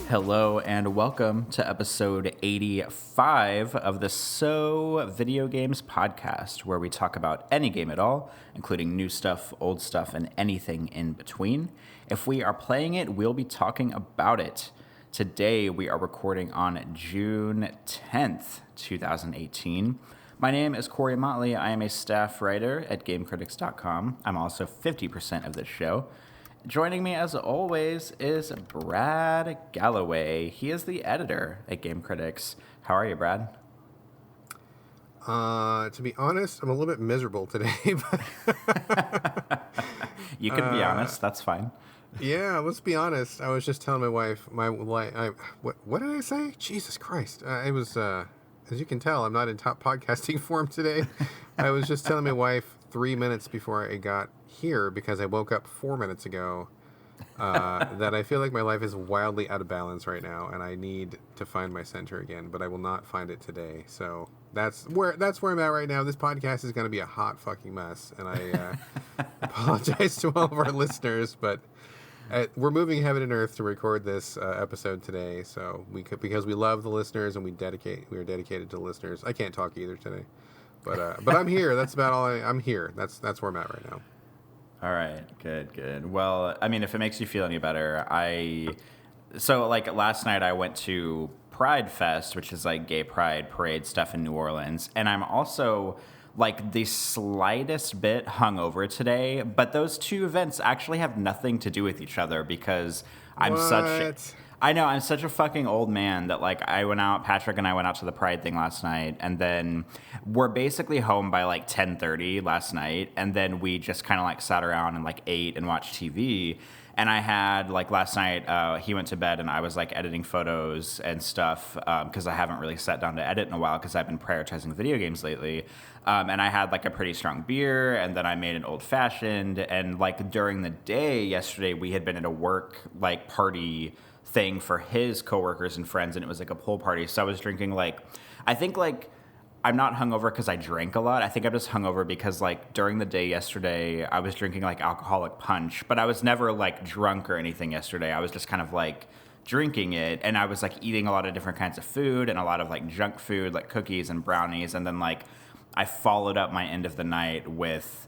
Hello and welcome to episode 85 of the So Video Games podcast, where we talk about any game at all, including new stuff, old stuff, and anything in between. If we are playing it, we'll be talking about it. Today we are recording on June 10th, 2018. My name is Corey Motley. I am a staff writer at GameCritics.com. I'm also 50% of this show. Joining me, as always, is Brad Galloway. He is the editor at Game Critics. How are you, Brad? To be honest, I'm a little bit miserable today. You can be honest. That's fine. Yeah, let's be honest. I was just telling my wife, what did I say? Jesus Christ. It was, as you can tell, I'm not in top podcasting form today. I was just telling my wife 3 minutes before I got here, because I woke up 4 minutes ago, that I feel like my life is wildly out of balance right now, and I need to find my center again, but I will not find it today. So that's where I'm at right now. This podcast is going to be a hot fucking mess, and I apologize to all of our listeners, but we're moving heaven and earth to record this episode today. So because we love the listeners and we are dedicated to the listeners. I can't talk either today, but I'm here. That's about all. I'm here. That's where I'm at right now. All right, good. Well, I mean, if it makes you feel any better, last night I went to Pride Fest, which is like gay pride parade stuff in New Orleans, and I'm also like the slightest bit hungover today, but those two events actually have nothing to do with each other because I'm such a fucking old man that Patrick and I went out to the Pride thing last night, and then we're basically home by like 10:30 last night, and then we just kind of like sat around and like ate and watched TV. And I had last night, he went to bed and I was like editing photos and stuff because I haven't really sat down to edit in a while because I've been prioritizing video games lately. And I had like a pretty strong beer, and then I made an old fashioned. And like during the day yesterday, we had been at a work like party thing for his coworkers and friends, and it was like a pool party. So I was drinking I'm not hungover because I drank a lot. I think I'm just hungover because like during the day yesterday, I was drinking like alcoholic punch, but I was never like drunk or anything yesterday. I was just kind of like drinking it, and I was like eating a lot of different kinds of food and a lot of like junk food, like cookies and brownies, and then like I followed up my end of the night with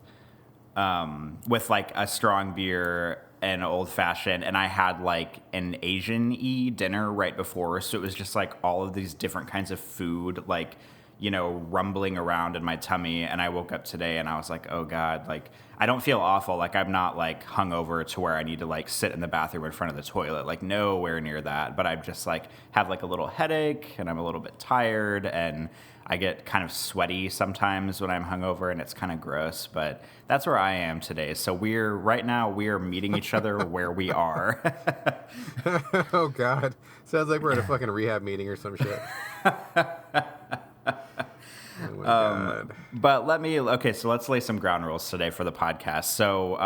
like a strong beer and old fashioned, and I had like an Asian-y dinner right before, so it was just like all of these different kinds of food like, you know, rumbling around in my tummy. And I woke up today and I was like, oh God, like I don't feel awful. Like I'm not like hungover to where I need to like sit in the bathroom in front of the toilet, like nowhere near that. But I just like have like a little headache and I'm a little bit tired and I get kind of sweaty sometimes when I'm hungover, and it's kind of gross, but that's where I am today. So right now we are meeting each other where we are. Oh God. Sounds like we're at a fucking rehab meeting or some shit. Oh my God. But let's lay some ground rules today for the podcast. So,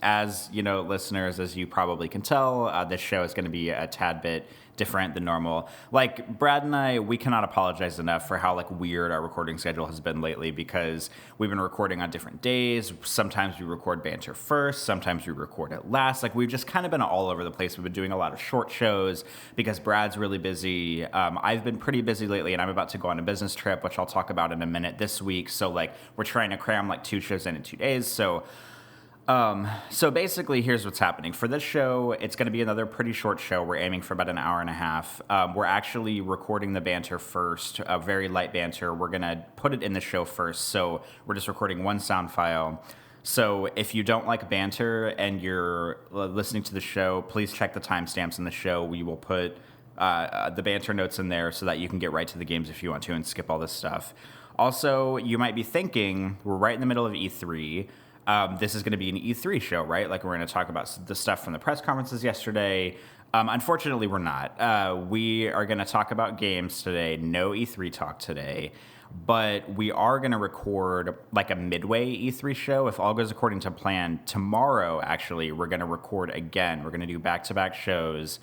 as you know, listeners, as you probably can tell, this show is going to be a tad bit different than normal. Like Brad and I, we cannot apologize enough for how like weird our recording schedule has been lately, because we've been recording on different days. Sometimes we record Banter first, sometimes we record it last. Like we've just kind of been all over the place. We've been doing a lot of short shows because Brad's really busy. I've been pretty busy lately, and I'm about to go on a business trip, which I'll talk about in a minute this week. So like we're trying to cram like 2 shows in 2 days. So basically, here's what's happening. For this show, it's going to be another pretty short show. We're aiming for about an hour and a half. We're actually recording the banter first, a very light banter. We're going to put it in the show first, so we're just recording one sound file. So if you don't like banter and you're listening to the show, please check the timestamps in the show. We will put the banter notes in there so that you can get right to the games if you want to and skip all this stuff. Also, you might be thinking, we're right in the middle of E3. This is going to be an E3 show, right? Like we're going to talk about the stuff from the press conferences yesterday. Unfortunately, we're not. We are going to talk about games today. No E3 talk today. But we are going to record like a midway E3 show. If all goes according to plan, tomorrow, actually, we're going to record again. We're going to do back-to-back shows.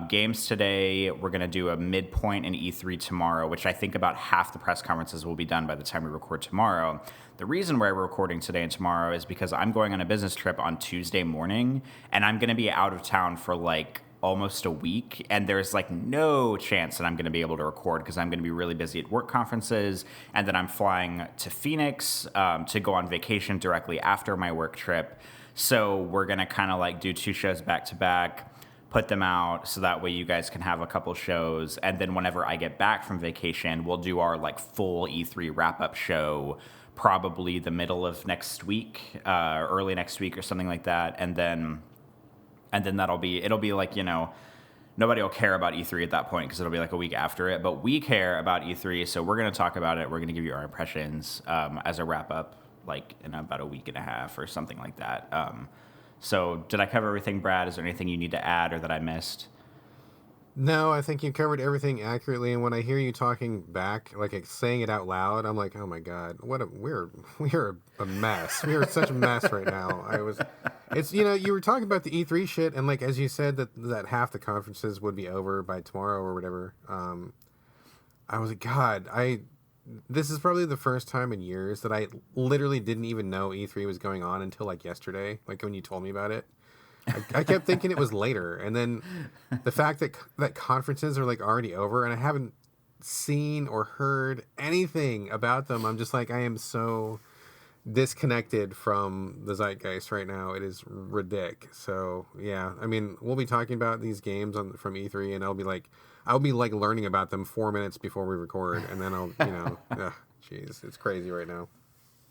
Games today, we're going to do a midpoint in E3 tomorrow, which I think about half the press conferences will be done by the time we record tomorrow. The reason why we're recording today and tomorrow is because I'm going on a business trip on Tuesday morning, and I'm going to be out of town for like almost a week, and there's like no chance that I'm going to be able to record because I'm going to be really busy at work conferences, and then I'm flying to Phoenix to go on vacation directly after my work trip. So we're going to kind of like do 2 shows back to back, put them out so that way you guys can have a couple shows, and then whenever I get back from vacation, we'll do our like full E3 wrap-up show probably the middle of next week, early next week or something like that, and then it'll be like, nobody will care about E3 at that point because it'll be like a week after it, but we care about E3, so we're going to talk about it. We're going to give you our impressions as a wrap-up, like in about a week and a half or something like that. So did I cover everything, Brad? Is there anything you need to add or that I missed? No, I think you covered everything accurately. And when I hear you talking back, like saying it out loud, I'm like, oh my God, we're a mess. We are such a mess right now. You were talking about the E3 shit. And like, as you said, that half the conferences would be over by tomorrow or whatever. I was like, God, this is probably the first time in years that I literally didn't even know E3 was going on until like yesterday, like when you told me about it. I kept thinking it was later, and then the fact that conferences are like already over, and I haven't seen or heard anything about them. I'm just like, I am so disconnected from the zeitgeist right now. It is ridiculous. So yeah, I mean, we'll be talking about these games from E3, and I'll be like learning about them 4 minutes before we record, and then I'll jeez, it's crazy right now.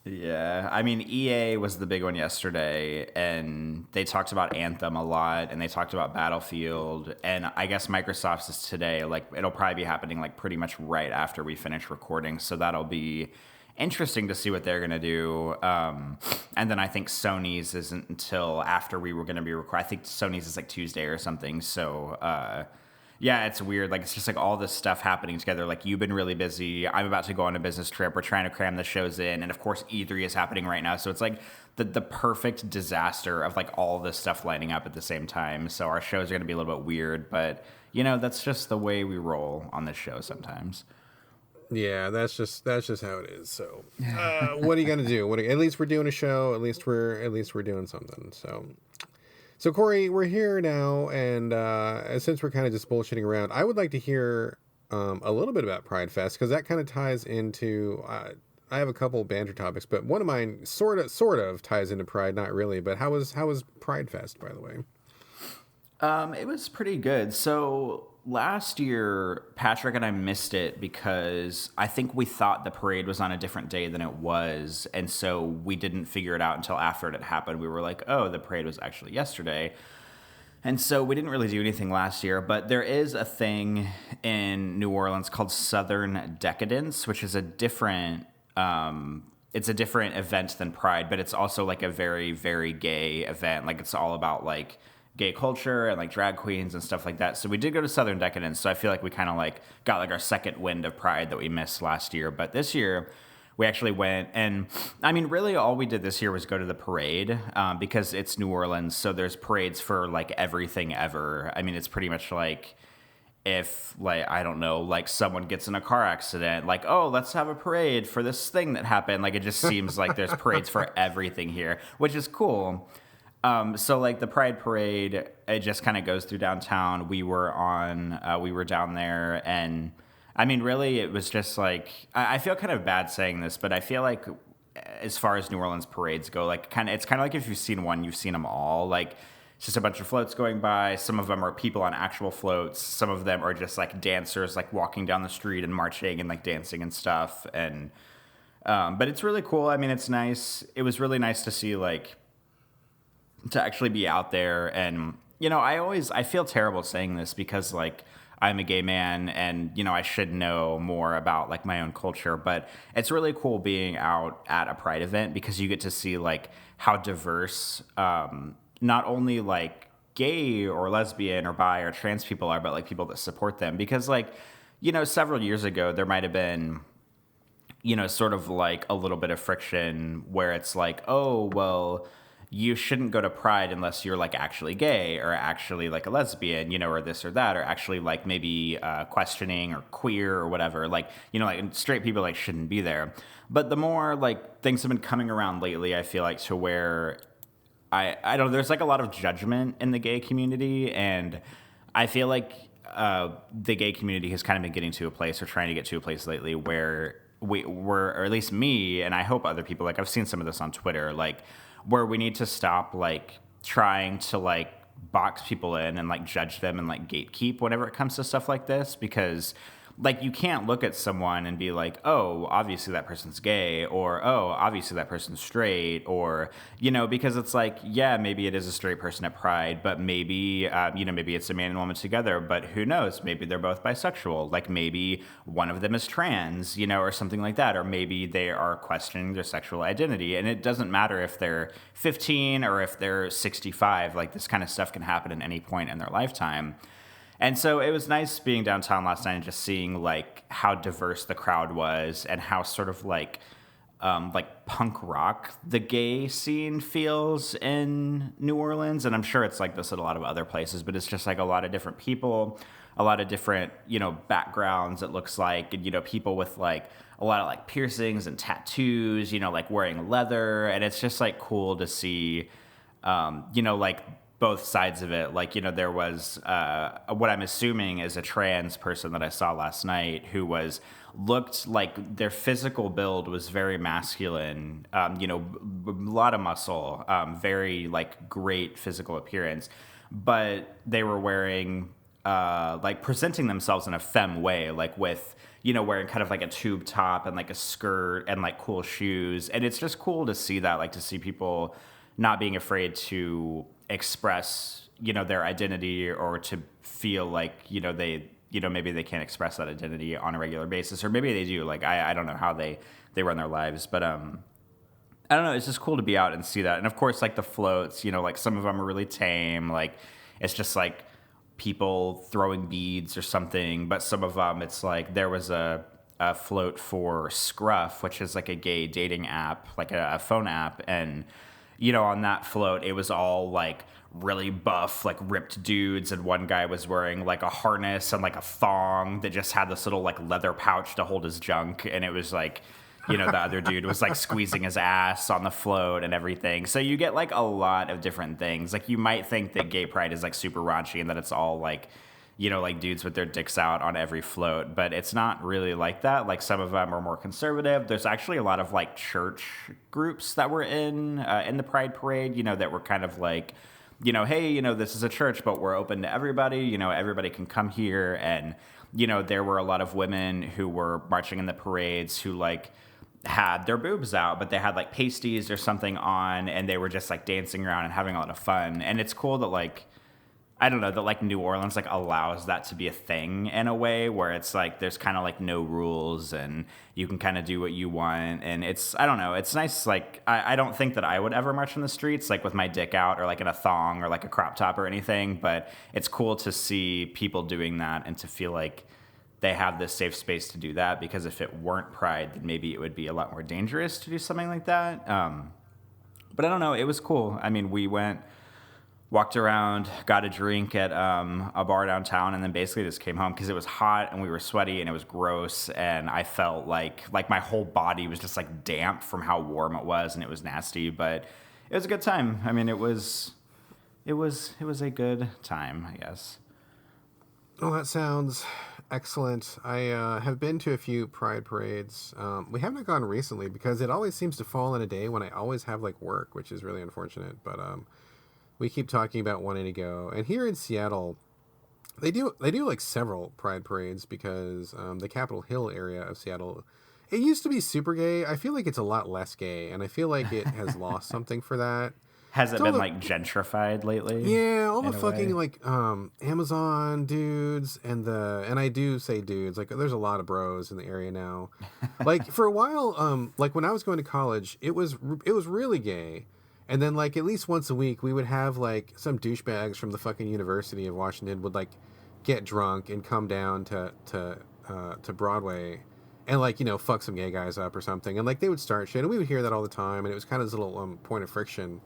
Yeah, I mean, EA was the big one yesterday, and they talked about Anthem a lot, and they talked about Battlefield, and I guess Microsoft's is today. Like, it'll probably be happening like pretty much right after we finish recording, so that'll be interesting to see what they're gonna do. And then I think Sony's isn't until after we were gonna be recording. I think Sony's is like Tuesday or something. So yeah, it's weird. Like, it's just like all this stuff happening together. Like, you've been really busy. I'm about to go on a business trip. We're trying to cram the shows in. And of course, E3 is happening right now. So it's like the perfect disaster of like all this stuff lining up at the same time. So our shows are going to be a little bit weird. But, that's just the way we roll on this show sometimes. Yeah, that's just how it is. So, what are you gonna do? At least we're doing a show. At least we're doing something. So Corey, we're here now, and since we're kind of just bullshitting around, I would like to hear a little bit about Pride Fest, because that kind of ties into. I have a couple banter topics, but one of mine sort of ties into Pride, not really. But how was Pride Fest, by the way? It was pretty good. So last year, Patrick and I missed it because I think we thought the parade was on a different day than it was. And so we didn't figure it out until after it had happened. We were like, oh, the parade was actually yesterday. And so we didn't really do anything last year. But there is a thing in New Orleans called Southern Decadence, which is a different... it's a different event than Pride, but it's also like a very, very gay event. Like, it's all about like gay culture and like drag queens and stuff like that. So we did go to Southern Decadence. So I feel like we kind of like got like our second wind of Pride that we missed last year. But this year we actually went, and I mean, really all we did this year was go to the parade because it's New Orleans. So there's parades for like everything ever. I mean, it's pretty much like if like, I don't know, like someone gets in a car accident, like, oh, let's have a parade for this thing that happened. Like, it just seems like there's parades for everything here, which is cool. So like the Pride Parade, it just kind of goes through downtown. We were down there, and I mean, really, it was just like, I feel kind of bad saying this, but I feel like as far as New Orleans parades go, like it's kind of like if you've seen one, you've seen them all. Like, it's just a bunch of floats going by. Some of them are people on actual floats. Some of them are just like dancers, like walking down the street and marching and like dancing and stuff. And, but it's really cool. I mean, it's nice. It was really nice to see like, to actually be out there. And, I feel terrible saying this because like I'm a gay man and, I should know more about like my own culture, but it's really cool being out at a Pride event because you get to see like how diverse, not only like gay or lesbian or bi or trans people are, but like people that support them. Because like, several years ago, there might've been, sort of like a little bit of friction where it's like, oh, well, you shouldn't go to Pride unless you're like actually gay or actually like a lesbian, or this or that, or actually like maybe questioning or queer or whatever. Like, like straight people like shouldn't be there. But the more like things have been coming around lately, I feel like to where I don't know, there's like a lot of judgment in the gay community, and I feel like the gay community has kind of been getting to a place, or trying to get to a place lately, where we're, or at least me, and I hope other people, like I've seen some of this on Twitter, like where we need to stop like trying to like box people in and like judge them and like gatekeep whenever it comes to stuff like this, because like you can't look at someone and be like, oh, obviously that person's gay, or oh, obviously that person's straight, or because it's like, yeah, maybe it is a straight person at Pride, but maybe maybe it's a man and woman together, but who knows, maybe they're both bisexual, like maybe one of them is trans, or something like that, or maybe they are questioning their sexual identity, and it doesn't matter if they're 15 or if they're 65, like this kind of stuff can happen at any point in their lifetime. And so it was nice being downtown last night and just seeing like how diverse the crowd was, and how sort of like punk rock the gay scene feels in New Orleans. And I'm sure it's like this at a lot of other places, but it's just like a lot of different people, a lot of different, backgrounds, it looks like, and, people with like a lot of like piercings and tattoos, like wearing leather. And it's just like cool to see, like both sides of it. Like, there was what I'm assuming is a trans person that I saw last night who looked like their physical build was very masculine, a lot of muscle, very like great physical appearance, but they were wearing like presenting themselves in a femme way, like with, wearing kind of like a tube top and like a skirt and like cool shoes. And it's just cool to see that, like to see people not being afraid to express, their identity, or to feel like, they, maybe they can't express that identity on a regular basis, or maybe they do. Like, I don't know how they run their lives, but I don't know. It's just cool to be out and see that. And of course, like the floats, like some of them are really tame. Like it's just like people throwing beads or something, but some of them, it's like there was a float for Scruff, which is like a gay dating app, like a phone app, and on that float, it was all like really buff, like ripped dudes, and one guy was wearing like a harness and like a thong that just had this little like leather pouch to hold his junk, and it was like, the other dude was like squeezing his ass on the float and everything. So you get like a lot of different things. Like you might think that gay pride is like super raunchy and that it's all like, like dudes with their dicks out on every float, but it's not really like that. Like some of them are more conservative. There's actually a lot of like church groups that were in the Pride Parade, that were kind of like, hey, this is a church, but we're open to everybody. Everybody can come here. And, there were a lot of women who were marching in the parades who like had their boobs out, but they had like pasties or something on, and they were just like dancing around and having a lot of fun. And it's cool that like, I don't know, that like New Orleans like allows that to be a thing in a way where it's like there's kind of like no rules and you can kind of do what you want. And it's, I don't know, it's nice. Like I don't think that I would ever march in the streets like with my dick out or like in a thong or like a crop top or anything, but it's cool to see people doing that and to feel like they have this safe space to do that, because if it weren't Pride, then maybe it would be a lot more dangerous to do something like that. But I don't know, it was cool. I mean, we walked around, got a drink at a bar downtown, and then basically just came home because it was hot and we were sweaty and it was gross, and I felt like my whole body was just like damp from how warm it was, and it was nasty, but it was a good time. I mean, it was a good time, I guess. Oh, that sounds excellent. I have been to a few Pride parades. We haven't gone recently because it always seems to fall in a day when I always have like work, which is really unfortunate, but we keep talking about wanting to go. And here in Seattle, they do like several Pride parades because the Capitol Hill area of Seattle, it used to be super gay. I feel like it's a lot less gay, and I feel like it has lost something for that. Has it been like gentrified lately? Yeah, all the fucking like Amazon dudes and I do say dudes, like there's a lot of bros in the area now. Like for a while, like when I was going to college, it was really gay. And then, like, at least once a week, we would have, like, some douchebags from the fucking University of Washington would, like, get drunk and come down to Broadway and, like, fuck some gay guys up or something. And, like, they would start shit. And we would hear that all the time. And it was kind of this little point of friction.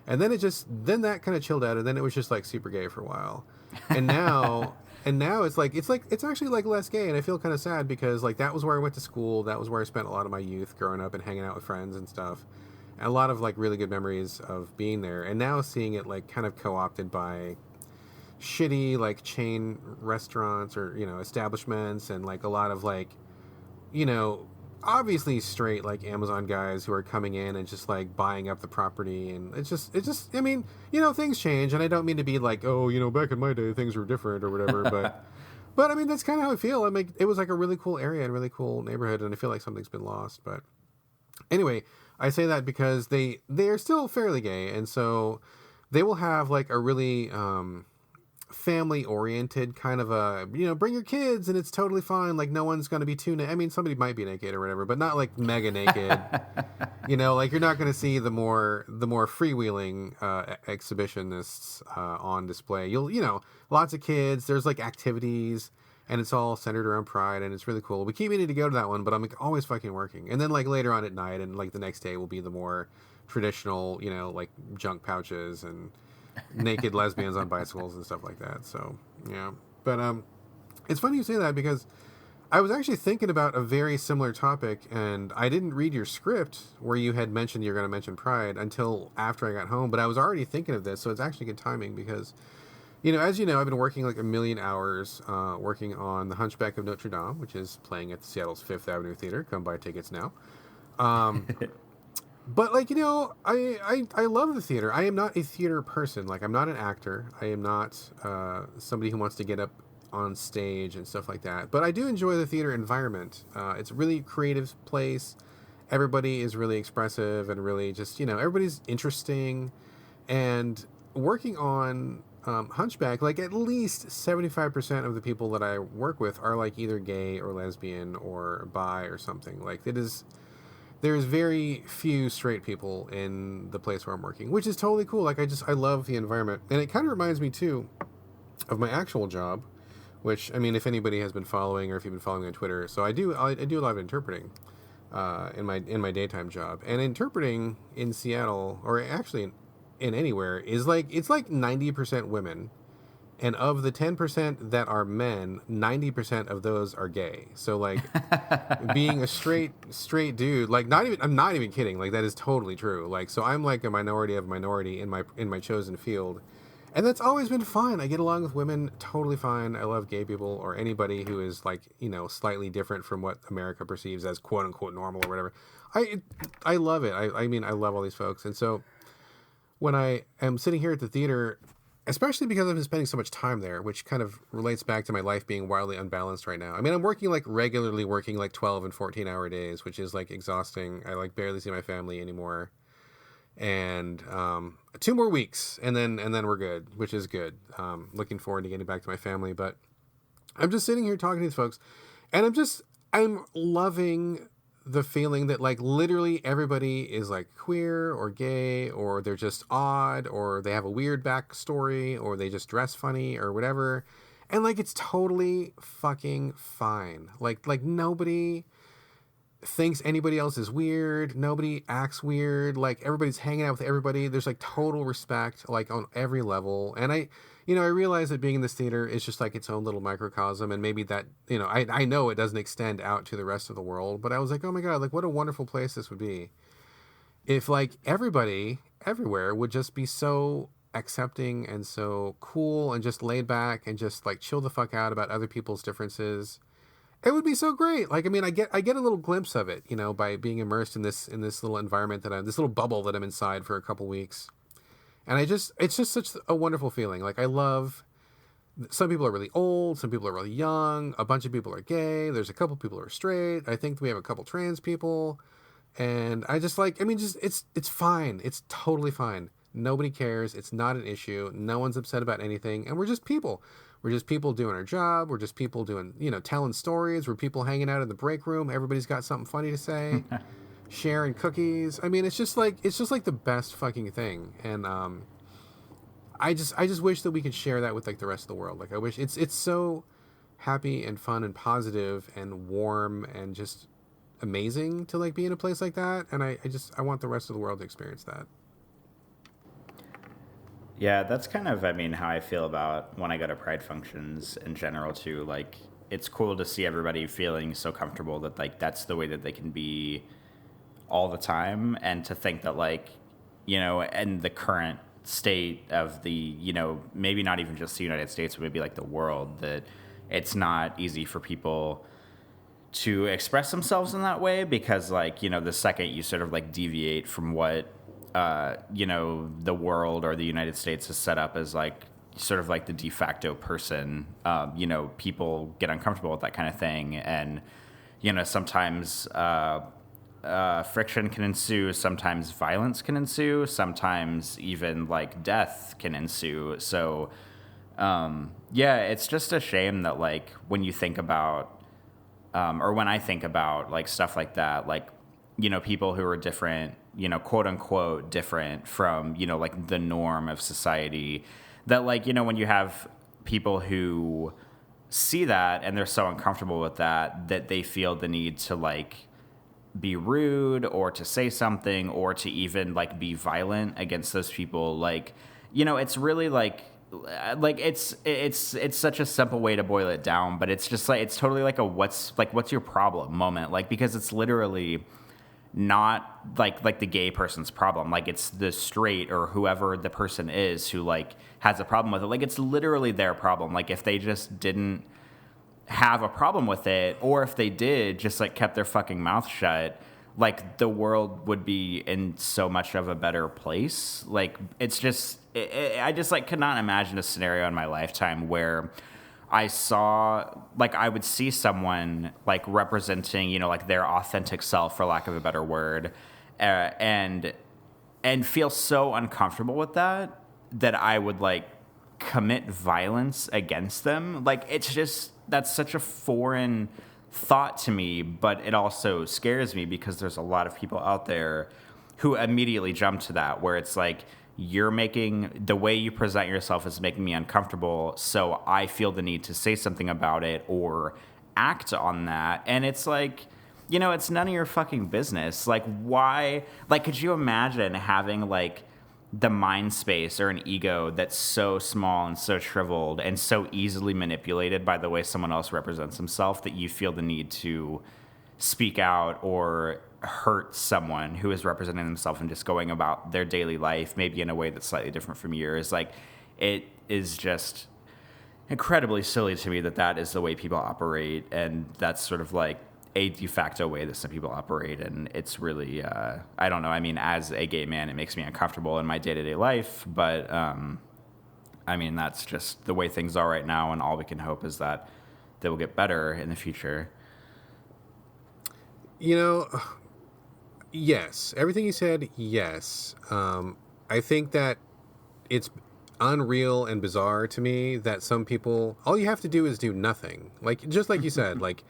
And then then that kind of chilled out. And then it was just, like, super gay for a while. And now... And now it's actually like less gay, and I feel kind of sad because like that was where I went to school. That was where I spent a lot of my youth growing up and hanging out with friends and stuff. A lot of like really good memories of being there, and now seeing it like kind of co-opted by shitty like chain restaurants or establishments, and like a lot of like you know obviously straight like Amazon guys who are coming in and just like buying up the property. And it's just I mean, things change, and I don't mean to be like, oh, back in my day things were different or whatever, but I mean that's kind of how I feel. I mean, it was like a really cool area and really cool neighborhood, and I feel like something's been lost. But anyway, I say that because they're still fairly gay, and so they will have like a really family oriented kind of a bring your kids and it's totally fine, like no one's going to be I mean, somebody might be naked or whatever, but not like mega naked. Like you're not going to see the more freewheeling exhibitionists on display. Lots of kids, there's like activities, and it's all centered around pride, and it's really cool. We keep meaning to go to that one, but I'm like always fucking working. And then like later on at night and like the next day will be the more traditional, like junk pouches and naked lesbians on bicycles and stuff like that. So yeah, but it's funny you say that, because I was actually thinking about a very similar topic, and I didn't read your script where you had mentioned you're going to mention pride until after I got home, but I was already thinking of this, so it's actually good timing, because as you know, I've been working like a million hours working on The Hunchback of Notre Dame, which is playing at Seattle's Fifth Avenue Theater. Come buy tickets now. But like I love the theater. I am not a theater person. Like I'm not an actor. I am not somebody who wants to get up on stage and stuff like that. But I do enjoy the theater environment. It's a really creative place. Everybody is really expressive and really just everybody's interesting. And working on Hunchback, like at least 75% of the people that I work with are like either gay or lesbian or bi or something. Like there's very few straight people in the place where I'm working, which is totally cool. Like I love the environment. And it kind of reminds me too of my actual job, which, I mean, if anybody has been following, or if you've been following me on Twitter, so I do a lot of interpreting in my daytime job. And interpreting in Seattle, or actually in anywhere, is like, it's like 90% women. And of the 10% that are men, 90% of those are gay. So like being a straight dude, like I'm not even kidding. Like that is totally true. Like, so I'm like a minority of minority in my chosen field. And that's always been fine. I get along with women totally fine. I love gay people, or anybody who is like, slightly different from what America perceives as quote unquote normal or whatever. I love it. I mean, I love all these folks. And so when I am sitting here at the theater, especially because I've been spending so much time there, which kind of relates back to my life being wildly unbalanced right now. I mean, I'm regularly working like 12 and 14-hour days, which is like exhausting. I like barely see my family anymore. And 2 more weeks, and then we're good, which is good. Looking forward to getting back to my family. But I'm just sitting here talking to these folks, and I'm loving the feeling that like literally everybody is like queer or gay, or they're just odd, or they have a weird backstory, or they just dress funny or whatever. And like, it's totally fucking fine. Like nobody thinks anybody else is weird. Nobody acts weird. Like everybody's hanging out with everybody. There's like total respect, like on every level. And I realize that being in this theater is just like its own little microcosm, and maybe that, I know it doesn't extend out to the rest of the world, but I was like, oh my God, like what a wonderful place this would be if like everybody everywhere would just be so accepting and so cool and just laid back and just like chill the fuck out about other people's differences. It would be so great. Like, I mean, I get a little glimpse of it, by being immersed in this little environment this little bubble that I'm inside for a couple weeks. And it's just such a wonderful feeling. Like, I love, some people are really old, some people are really young, a bunch of people are gay, there's a couple people who are straight, I think we have a couple trans people, and I just like, I mean, just, it's fine. It's totally fine. Nobody cares. It's not an issue. No one's upset about anything. And we're just people. We're just people doing our job. We're just people doing, telling stories. We're people hanging out in the break room. Everybody's got something funny to say. Sharing cookies. I mean, it's just like the best fucking thing. And I just wish that we could share that with like the rest of the world. Like I wish it's so happy and fun and positive and warm and just amazing to like be in a place like that. And I want the rest of the world to experience that. Yeah, that's kind of, I mean, how I feel about when I go to Pride functions in general, too. Like, it's cool to see everybody feeling so comfortable that, like, that's the way that they can be all the time. And to think that, like, in the current state of the, maybe not even just the United States, but maybe like the world, that it's not easy for people to express themselves in that way, because like, the second you sort of like deviate from what, the world or the United States is set up as like sort of like the de facto person, people get uncomfortable with that kind of thing. And, sometimes friction can ensue, sometimes violence can ensue, sometimes even like death can ensue. So, it's just a shame that like when you think about, or when I think about like stuff like that, like, people who are different, quote unquote different from, like the norm of society, that like, when you have people who see that and they're so uncomfortable with that, that they feel the need to like be rude or to say something or to even like be violent against those people. Like, it's really like it's such a simple way to boil it down, but it's just like, it's totally like a what's your problem moment, like, because it's literally not like the gay person's problem. Like, it's the straight or whoever the person is who like has a problem with it. Like, it's literally their problem. Like, if they just didn't have a problem with it, or if they did just like kept their fucking mouth shut, like the world would be in so much of a better place. Like, it's just, I just like could not imagine a scenario in my lifetime where I would see someone like representing, like their authentic self, for lack of a better word, and feel so uncomfortable with that I would like commit violence against them. Like, it's just, that's such a foreign thought to me, but it also scares me because there's a lot of people out there who immediately jump to that, where it's like, the way you present yourself is making me uncomfortable, so I feel the need to say something about it or act on that. And it's like, it's none of your fucking business. Like, why? Like, could you imagine having like the mind space or an ego that's so small and so shriveled and so easily manipulated by the way someone else represents himself, that you feel the need to speak out or hurt someone who is representing themselves and just going about their daily life, maybe in a way that's slightly different from yours? Like, it is just incredibly silly to me that is the way people operate, and that's sort of like a de facto way that some people operate. And it's really, I don't know. I mean, as a gay man, it makes me uncomfortable in my day-to-day life, but I mean, that's just the way things are right now, and all we can hope is that they will get better in the future. Yes, everything you said, yes. I think that it's unreal and bizarre to me that some people, all you have to do is do nothing. Like, just like you said, like,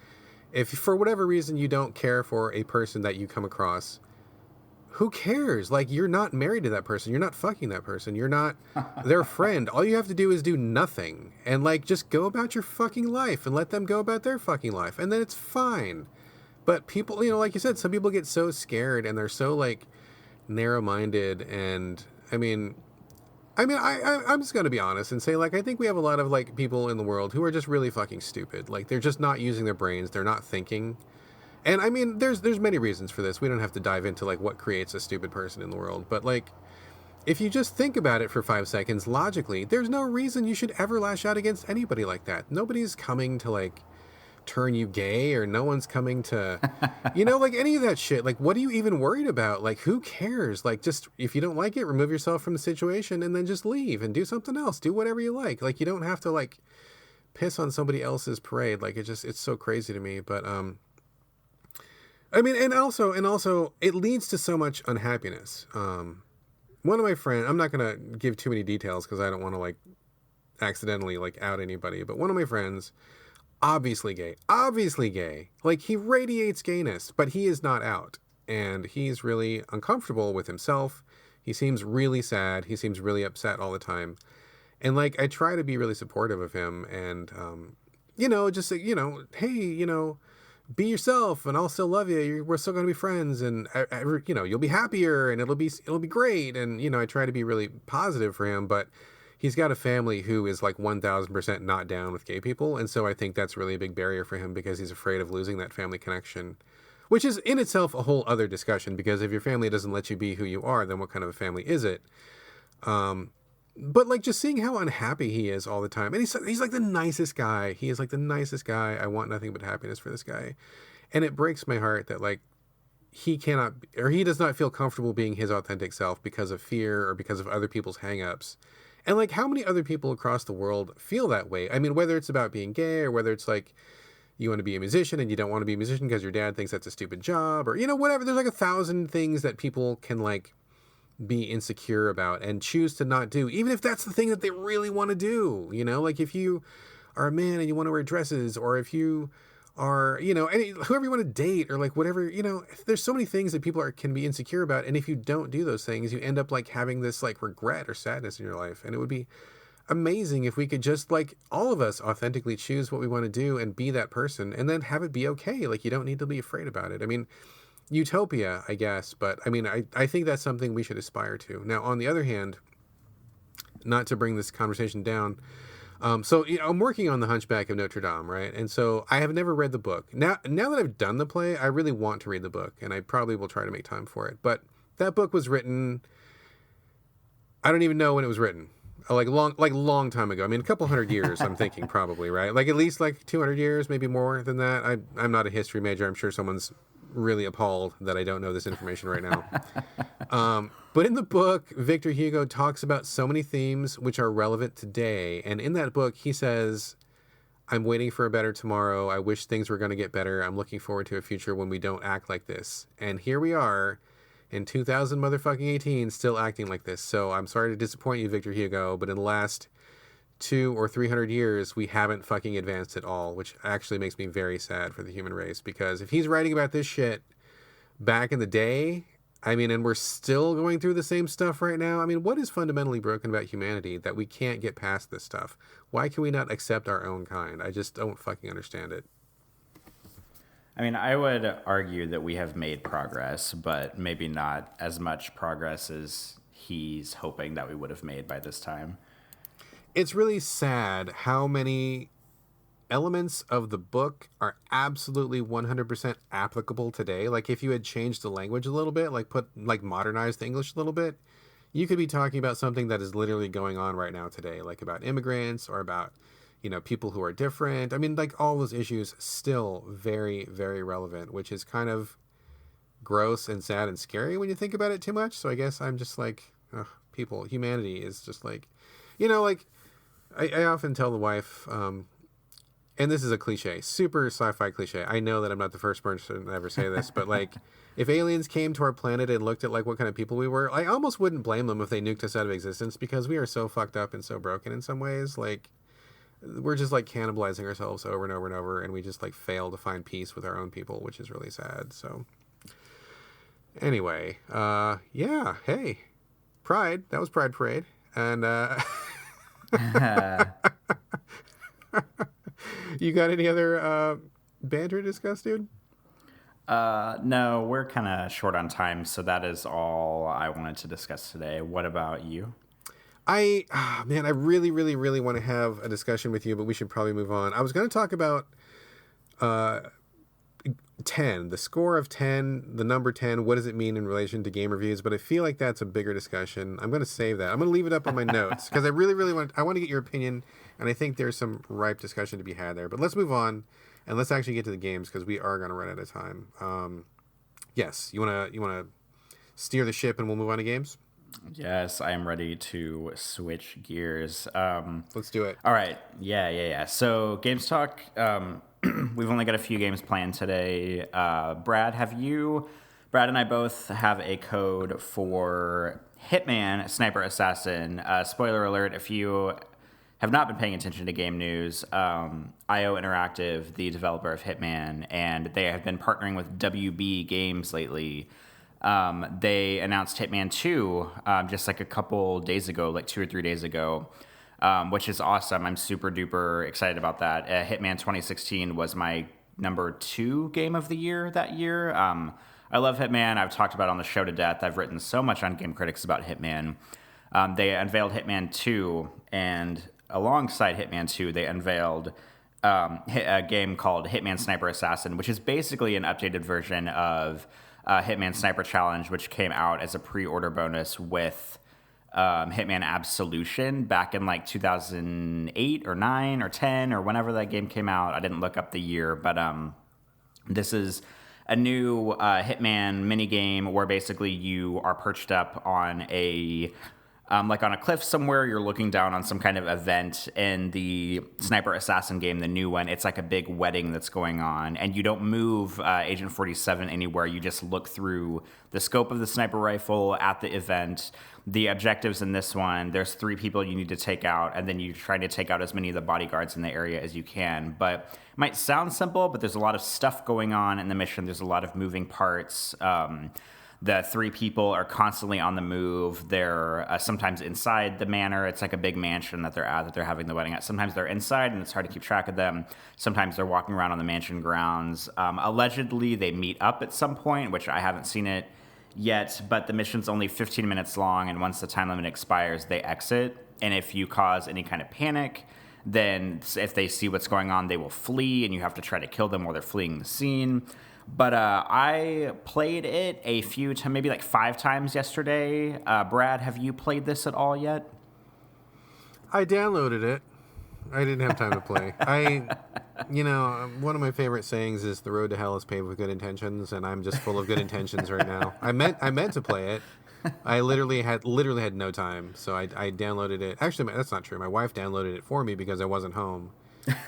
if for whatever reason you don't care for a person that you come across, who cares? Like, you're not married to that person. You're not fucking that person. You're not their friend. All you have to do is do nothing and like just go about your fucking life and let them go about their fucking life. And then it's fine. But people, like you said, some people get so scared and they're so like narrow-minded. And I'm just going to be honest and say, like, I think we have a lot of like people in the world who are just really fucking stupid. Like, they're just not using their brains. They're not thinking. And I mean, there's many reasons for this. We don't have to dive into like what creates a stupid person in the world. But like, if you just think about it for 5 seconds logically, there's no reason you should ever lash out against anybody like that. Nobody's coming to like turn you gay, or no one's coming to, like any of that shit. Like, what are you even worried about? Like, who cares? Like, just, if you don't like it, remove yourself from the situation and then just leave and do something else. Do whatever you like. Like, you don't have to like piss on somebody else's parade. Like, it's so crazy to me. But, I mean, and also it leads to so much unhappiness. One of my friends, I'm not going to give too many details because I don't want to like accidentally like out anybody, but one of my friends, obviously gay, like he radiates gayness, but he is not out, and he's really uncomfortable with himself. He seems really sad. He seems really upset all the time. And like, I try to be really supportive of him and, just say, hey, be yourself and I'll still love you. We're still going to be friends, and you'll be happier and it'll be great. And, I try to be really positive for him, but he's got a family who is like 1000% not down with gay people. And so I think that's really a big barrier for him because he's afraid of losing that family connection, which is in itself a whole other discussion, because if your family doesn't let you be who you are, then what kind of a family is it? But like just seeing how unhappy he is all the time, and he's like the nicest guy. He is like the nicest guy. I want nothing but happiness for this guy, and it breaks my heart that like he cannot or he does not feel comfortable being his authentic self because of fear or because of other people's hangups. And like how many other people across the world feel that way? I mean, whether it's about being gay or whether it's like you want to be a musician and you don't want to be a musician because your dad thinks that's a stupid job or whatever. There's like 1,000 things that people can like be insecure about and choose to not do, even if that's the thing that they really want to do. Like if you are a man and you want to wear dresses, or if you are, whoever you want to date, or like whatever, there's so many things that people can be insecure about. And if you don't do those things, you end up like having this like regret or sadness in your life. And it would be amazing if we could just like all of us authentically choose what we want to do and be that person and then have it be okay. Like you don't need to be afraid about it. I mean, utopia, I guess, but I mean, I think that's something we should aspire to. Now, on the other hand, not to bring this conversation down, so I'm working on The Hunchback of Notre Dame, right? And so I have never read the book. Now that I've done the play, I really want to read the book, and I probably will try to make time for it. But that book was written, I don't even know when it was written. Long time ago. I mean, a couple hundred years, I'm thinking probably, right? Like at least like 200 years, maybe more than that. I'm not a history major. I'm sure someone's really appalled that I don't know this information right now. But in the book, Victor Hugo talks about so many themes which are relevant today. And in that book, he says, I'm waiting for a better tomorrow. I wish things were going to get better. I'm looking forward to a future when we don't act like this. And here we are in 2018 still acting like this. So I'm sorry to disappoint you, Victor Hugo, but in the last 200 or 300 years, we haven't fucking advanced at all, which actually makes me very sad for the human race, because if he's writing about this shit back in the day, I mean, and we're still going through the same stuff right now. I mean, what is fundamentally broken about humanity that we can't get past this stuff? Why can we not accept our own kind? I just don't fucking understand it. I mean, I would argue that we have made progress, but maybe not as much progress as he's hoping that we would have made by this time. It's really sad how many elements of the book are absolutely 100% applicable today. Like if you had changed the language a little bit, like modernized the English a little bit, you could be talking about something that is literally going on right now today, like about immigrants or about, people who are different. I mean, like all those issues still very, very relevant, which is kind of gross and sad and scary when you think about it too much. So I guess I'm just like, humanity is just like, like I often tell the wife, and this is a cliche, super sci-fi cliche. I know that I'm not the first person to ever say this, but like, if aliens came to our planet and looked at like what kind of people we were, I almost wouldn't blame them if they nuked us out of existence, because we are so fucked up and so broken in some ways. Like, we're just like cannibalizing ourselves over and over and over, and we just like fail to find peace with our own people, which is really sad. So anyway, yeah, hey, Pride. That was Pride Parade. And you got any other banter to discuss, dude? No, we're kind of short on time, so that is all I wanted to discuss today. What about you? I really, really, really want to have a discussion with you, but we should probably move on. I was going to talk about 10, the score of 10, the number 10. What does it mean in relation to game reviews? But I feel like that's a bigger discussion. I'm going to save that. I'm going to leave it up on my notes because I really, really want to get your opinion, and I think there's some ripe discussion to be had there. But let's move on, and let's actually get to the games because we are going to run out of time. Yes, you want to steer the ship, and we'll move on to games? Yes, I am ready to switch gears. Let's do it. All right. Yeah. So, Games Talk, we've only got a few games planned today. Brad and I both have a code for Hitman Sniper Assassin. Spoiler alert, if you have not been paying attention to game news, IO Interactive, the developer of Hitman, and they have been partnering with WB Games lately. They announced Hitman 2 just like a couple days ago, like 2 or 3 days ago, which is awesome. I'm super duper excited about that. Hitman 2016 was my number 2 game of the year that year. I love Hitman. I've talked about it on the show to death. I've written so much on Game Critics about Hitman. They unveiled Hitman 2, and alongside Hitman 2, they unveiled a game called Hitman Sniper Assassin, which is basically an updated version of Hitman Sniper Challenge, which came out as a pre-order bonus with Hitman Absolution back in like 2008 or 9 or 10 or whenever that game came out. I didn't look up the year, but this is a new Hitman minigame where basically you are perched up on like on a cliff somewhere. You're looking down on some kind of event. In the Sniper Assassin game, the new one, it's like a big wedding that's going on, and you don't move Agent 47 anywhere. You just look through the scope of the sniper rifle at the event. The objectives in this one, there's 3 people you need to take out, and then you try to take out as many of the bodyguards in the area as you can. But it might sound simple, but there's a lot of stuff going on in the mission. There's a lot of moving parts. The 3 people are constantly on the move. They're sometimes inside the manor. It's like a big mansion that they're at, that they're having the wedding at. Sometimes they're inside, and it's hard to keep track of them. Sometimes they're walking around on the mansion grounds. Allegedly, they meet up at some point, which I haven't seen it yet, but the mission's only 15 minutes long, and once the time limit expires, they exit. And if you cause any kind of panic, then if they see what's going on, they will flee, and you have to try to kill them while they're fleeing the scene. But I played it a few times, maybe like 5 times yesterday. Brad, have you played this at all yet? I downloaded it. I didn't have time to play. One of my favorite sayings is the road to hell is paved with good intentions, and I'm just full of good intentions right now. I meant to play it. I literally had no time, so I downloaded it. Actually, that's not true. My wife downloaded it for me because I wasn't home.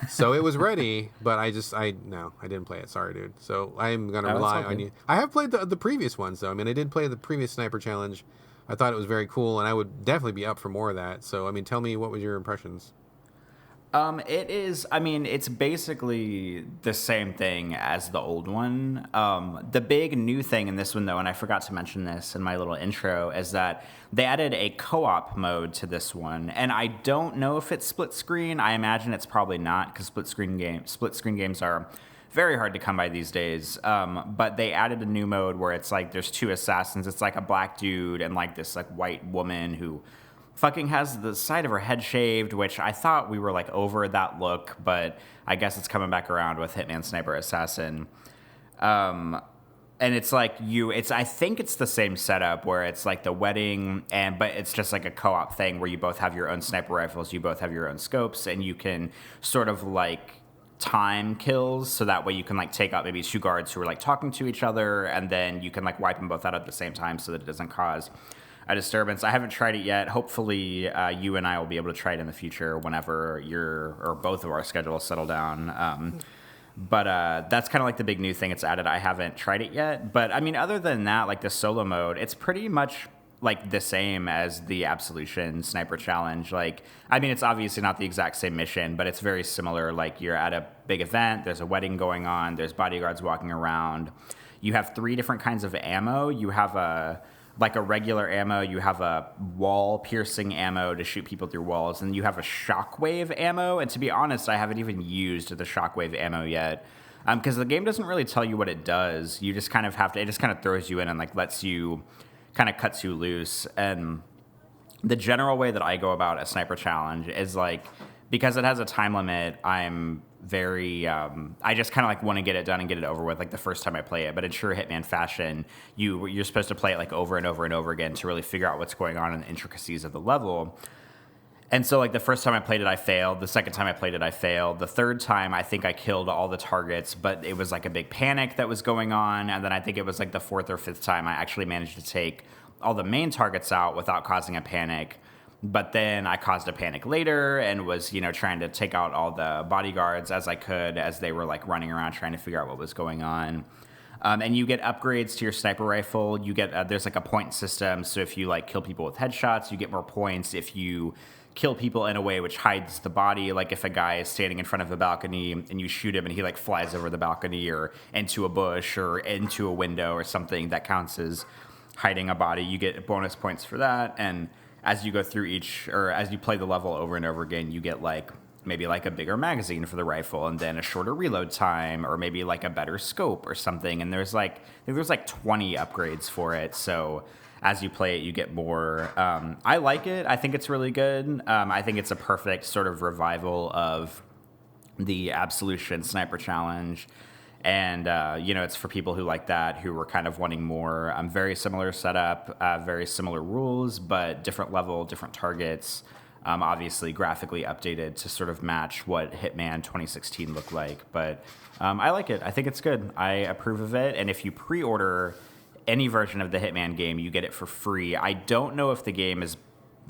So it was ready, but I didn't play it. Sorry, dude. So I'm going to rely on you. I have played the previous ones, though. I mean, I did play the previous Sniper Challenge. I thought it was very cool, and I would definitely be up for more of that. So, I mean, tell me, what was your impressions? It's basically the same thing as the old one. The big new thing in this one, though, and I forgot to mention this in my little intro, is that they added a co-op mode to this one. And I don't know if it's split screen. I imagine it's probably not, because split screen games are very hard to come by these days. But they added a new mode where it's like there's 2 assassins. It's like a black dude and like this like white woman who fucking has the side of her head shaved, which I thought we were like over that look, but I guess it's coming back around with Hitman Sniper Assassin. And it's like I think it's the same setup where it's like the wedding, but it's just like a co-op thing where you both have your own sniper rifles, you both have your own scopes, and you can sort of like time kills, so that way you can like take out maybe 2 guards who are like talking to each other, and then you can like wipe them both out at the same time so that it doesn't cause a disturbance. I haven't tried it yet. Hopefully, you and I will be able to try it in the future whenever both of our schedules settle down. But that's kind of like the big new thing it's added. I haven't tried it yet. But I mean, other than that, like the solo mode, it's pretty much like the same as the Absolution Sniper Challenge. Like, I mean, it's obviously not the exact same mission, but it's very similar. Like, you're at a big event, there's a wedding going on, there's bodyguards walking around. You have 3 different kinds of ammo. You have a regular ammo, you have a wall-piercing ammo to shoot people through walls, and you have a shockwave ammo. And to be honest, I haven't even used the shockwave ammo yet, because the game doesn't really tell you what it does. You just kind of have to, it just kind of throws you in and like cuts you loose. And the general way that I go about a sniper challenge is like, because it has a time limit, I'm very, I just kind of like want to get it done and get it over with like the first time I play it. But in true Hitman fashion, you're supposed to play it like over and over and over again to really figure out what's going on in the intricacies of the level. And so like the first time I played it, I failed. The second time I played it, I failed. The third time, I think I killed all the targets, but it was like a big panic that was going on. And then I think it was like the 4th or 5th time I actually managed to take all the main targets out without causing a panic. But then I caused a panic later and was, trying to take out all the bodyguards as I could as they were like running around trying to figure out what was going on. And you get upgrades to your sniper rifle. You get there's like a point system. So if you like kill people with headshots, you get more points. If you kill people in a way which hides the body, like if a guy is standing in front of a balcony and you shoot him and he like flies over the balcony or into a bush or into a window or something, that counts as hiding a body. You get bonus points for that. And as you go through as you play the level over and over again, you get like maybe like a bigger magazine for the rifle and then a shorter reload time or maybe like a better scope or something. And there's like 20 upgrades for it. So as you play it, you get more. I like it. I think it's really good. I think it's a perfect sort of revival of the Absolution Sniper Challenge. And, it's for people who like that, who were kind of wanting more very similar setup, very similar rules, but different level, different targets, obviously graphically updated to sort of match what Hitman 2016 looked like. But I like it. I think it's good. I approve of it. And if you pre-order any version of the Hitman game, you get it for free. I don't know if the game is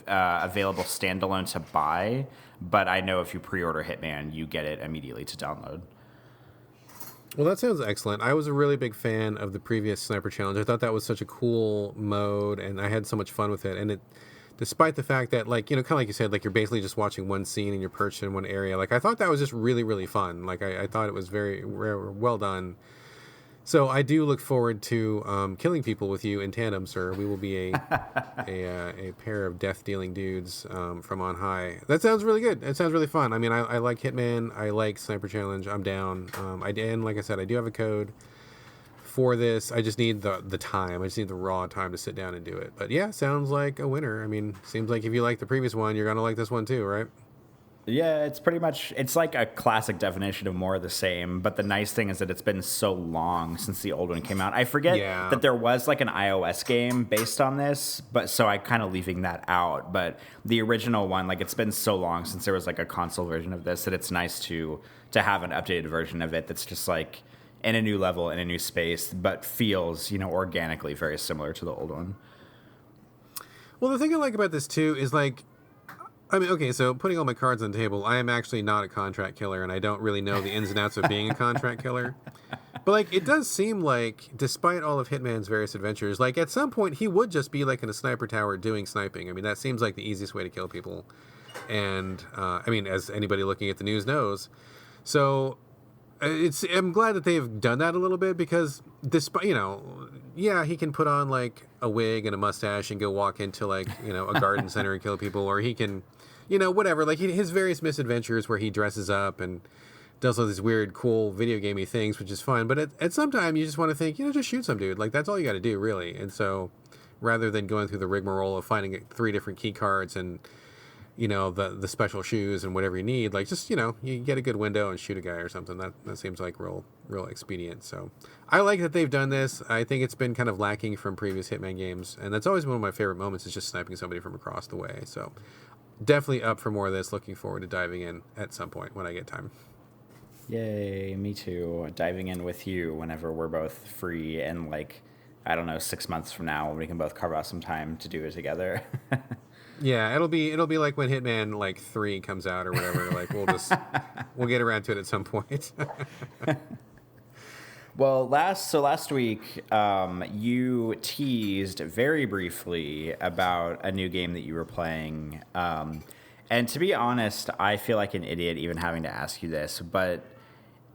available standalone to buy, but I know if you pre-order Hitman, you get it immediately to download. Well, that sounds excellent. I was a really big fan of the previous Sniper Challenge. I thought that was such a cool mode, and I had so much fun with it. And despite the fact that, like, kind of like you said, like, you're basically just watching one scene and you're perched in one area. Like, I thought that was just really, really fun. Like, I thought it was very well done. So I do look forward to killing people with you in tandem, sir. We will be a pair of death-dealing dudes from on high. That sounds really good. It sounds really fun. I mean, I like Hitman. I like Sniper Challenge. I'm down. And like I said, I do have a code for this. I just need the time. I just need the raw time to sit down and do it. But yeah, sounds like a winner. I mean, seems like if you like the previous one, you're going to like this one too, right? Yeah, it's like a classic definition of more of the same, but the nice thing is that it's been so long since the old one came out. I forget that there was like an iOS game based on this, but so I kind of leaving that out. But the original one, like, it's been so long since there was like a console version of this that it's nice to have an updated version of it that's just like in a new level, in a new space, but feels, organically very similar to the old one. Well, the thing I like about this too is, like, I mean, okay, so putting all my cards on the table, I am actually not a contract killer, and I don't really know the ins and outs of being a contract killer. But, like, it does seem like, despite all of Hitman's various adventures, like, at some point, he would just be, like, in a sniper tower doing sniping. I mean, that seems like the easiest way to kill people. And, I mean, as anybody looking at the news knows. So, I'm glad that they've done that a little bit, because despite, yeah, he can put on, like, a wig and a mustache and go walk into, like, a garden center and kill people, or he can, whatever, like, his various misadventures where he dresses up and does all these weird, cool video gamey things, which is fun. But at some time, you just want to think, just shoot some dude. Like, that's all you got to do, really. And so, rather than going through the rigmarole of finding 3 different key cards and, the special shoes and whatever you need, like, just, you get a good window and shoot a guy or something. That seems like real expedient. So I like that they've done this. I think it's been kind of lacking from previous Hitman games, and that's always one of my favorite moments, is just sniping somebody from across the way. So definitely up for more of this. Looking forward to diving in at some point when I get time. Yay, me too. Diving in with you whenever we're both free, and, like, I don't know, 6 months from now, when we can both carve out some time to do it together. Yeah, it'll be like when Hitman, like, 3 comes out or whatever. Like, we'll get around to it at some point. Well, last week, you teased very briefly about a new game that you were playing. And to be honest, I feel like an idiot even having to ask you this, but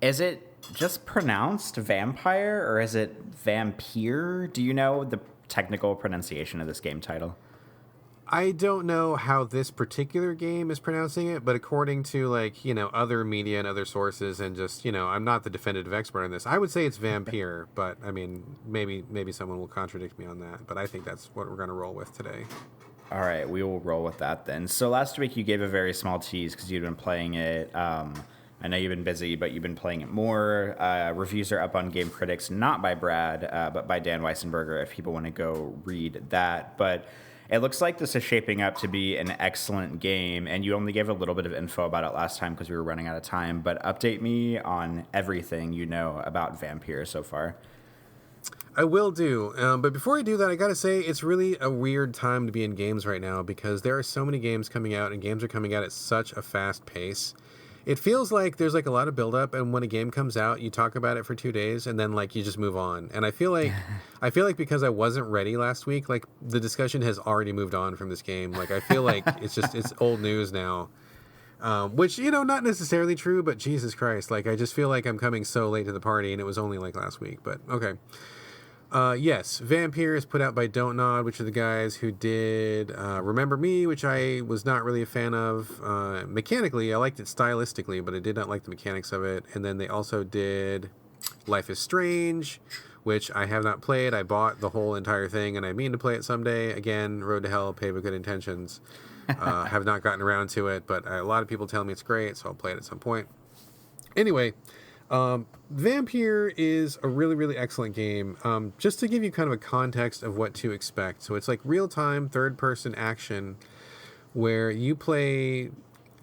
is it just pronounced Vampire, or is it Vampyr? Do you know the technical pronunciation of this game title? I don't know how this particular game is pronouncing it, but according to, like, other media and other sources, and just, I'm not the definitive expert on this, I would say it's Vampyr, but I mean, maybe someone will contradict me on that, but I think that's what we're going to roll with today. All right, we will roll with that then. So last week you gave a very small tease because you'd been playing it. I know you've been busy, but you've been playing it more. Reviews are up on Game Critics, not by Brad, but by Dan Weissenberger, if people want to go read that. But it looks like this is shaping up to be an excellent game, and you only gave a little bit of info about it last time because we were running out of time, but update me on everything you know about Vampyr so far. I will do, but before I do that, I gotta say, it's really a weird time to be in games right now, because there are so many games coming out, and games are coming out at such a fast pace. It feels like there's, like, a lot of buildup, and when a game comes out, you talk about it for 2 days, and then, like, you just move on. And I feel like because I wasn't ready last week, like, the discussion has already moved on from this game. Like, I feel like it's old news now, which, not necessarily true, but Jesus Christ, like, I just feel like I'm coming so late to the party, and it was only, like, last week. But okay. Yes, Vampyr is put out by Don't Nod, which are the guys who did Remember Me, which I was not really a fan of. Mechanically, I liked it stylistically, but I did not like the mechanics of it. And then they also did Life is Strange, which I have not played. I bought the whole entire thing, and I mean to play it someday. Again, Road to Hell, paved with good intentions. Have not gotten around to it, but a lot of people tell me it's great, so I'll play it at some point. Anyway, Vampyr is a really, really excellent game. Just to give you kind of a context of what to expect. So it's like real-time third-person action where you play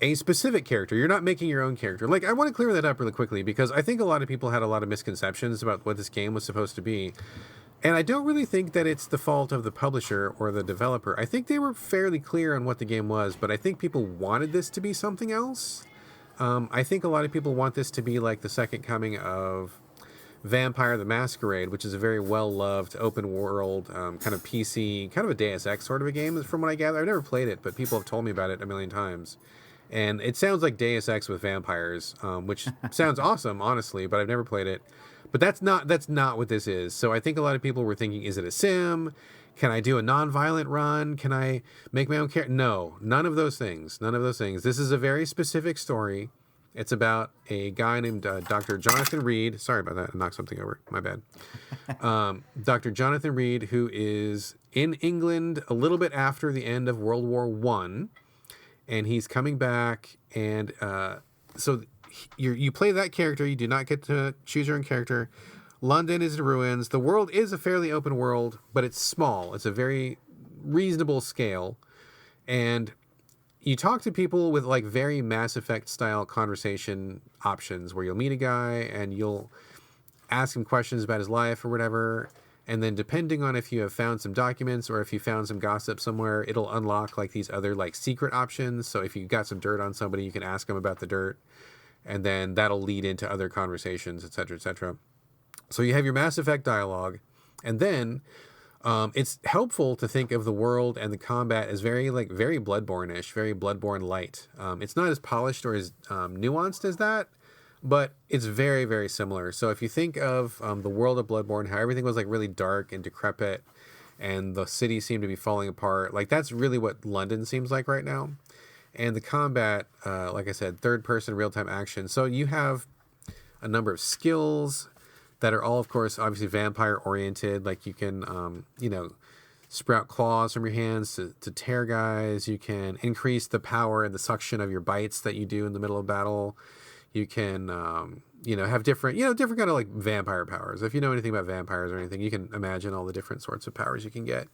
a specific character. You're not making your own character. Like, I want to clear that up really quickly because I think a lot of people had a lot of misconceptions about what this game was supposed to be. And I don't really think that it's the fault of the publisher or the developer. I think they were fairly clear on what the game was, but I think people wanted this to be something else. I think a lot of people want this to be like the second coming of Vampire the Masquerade, which is a very well-loved open world, kind of PC, kind of a Deus Ex sort of a game, from what I gather. I've never played it, but people have told me about it a million times. And it sounds like Deus Ex with vampires, which sounds awesome, honestly, but I've never played it. But that's not what this is. So I think a lot of people were thinking, is it a sim? Can I do a non-violent run? Can I make my own character? No, none of those things. None of those things. This is a very specific story. It's about a guy named Dr. Jonathan Reed. Sorry about that. I knocked something over. My bad. Dr. Jonathan Reed, who is in England a little bit after the end of World War I. And he's coming back. And so you play that character. You do not get to choose your own character. London is in ruins. The world is a fairly open world, but it's small. It's a very reasonable scale. And you talk to people with like very Mass Effect style conversation options where you'll meet a guy and you'll ask him questions about his life or whatever. And then depending on if you have found some documents or if you found some gossip somewhere, it'll unlock like these other like secret options. So if you got some dirt on somebody, you can ask them about the dirt. And then that'll lead into other conversations, et cetera, et cetera. So you have your Mass Effect dialogue, and then it's helpful to think of the world and the combat as very Bloodborne-ish, very Bloodborne light. It's not as polished or as nuanced as that, but it's very, very similar. So if you think of the world of Bloodborne, how everything was like really dark and decrepit, and the city seemed to be falling apart, like that's really what London seems like right now. And the combat, like I said, third-person real-time action. So you have a number of skills that are all, of course, obviously vampire-oriented. Like you can, sprout claws from your hands to tear guys. You can increase the power and the suction of your bites that you do in the middle of battle. You can, have different kind of like vampire powers. If you know anything about vampires or anything, you can imagine all the different sorts of powers you can get.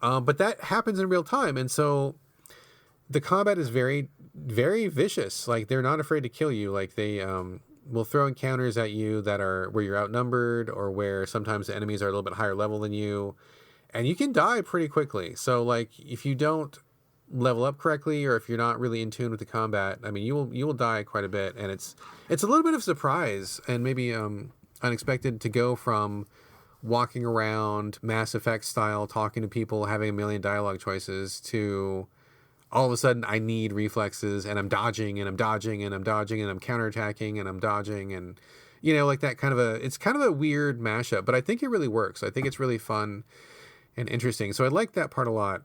But that happens in real time, and so the combat is very, very vicious. Like they're not afraid to kill you. Like they will throw encounters at you that are where you're outnumbered or where sometimes the enemies are a little bit higher level than you, and you can die pretty quickly. So like if you don't level up correctly or if you're not really in tune with the combat, I mean you will die quite a bit, and it's a little bit of a surprise and maybe unexpected to go from walking around Mass Effect style, talking to people, having a million dialogue choices to all of a sudden I need reflexes and I'm dodging and I'm dodging and I'm dodging and I'm counterattacking and I'm dodging, and like that it's kind of a weird mashup, but I think it really works. I think it's really fun and interesting. So I like that part a lot.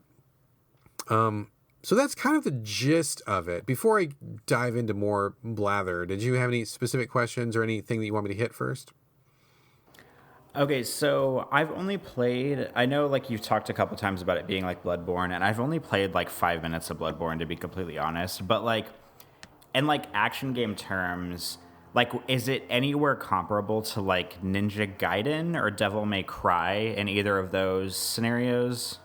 So that's kind of the gist of it. Before I dive into more blather, did you have any specific questions or anything that you want me to hit first? Okay, so I've only played, I know like you've talked a couple times about it being like Bloodborne, and I've only played like 5 minutes of Bloodborne to be completely honest, but like in like action game terms, like is it anywhere comparable to like Ninja Gaiden or Devil May Cry in either of those scenarios?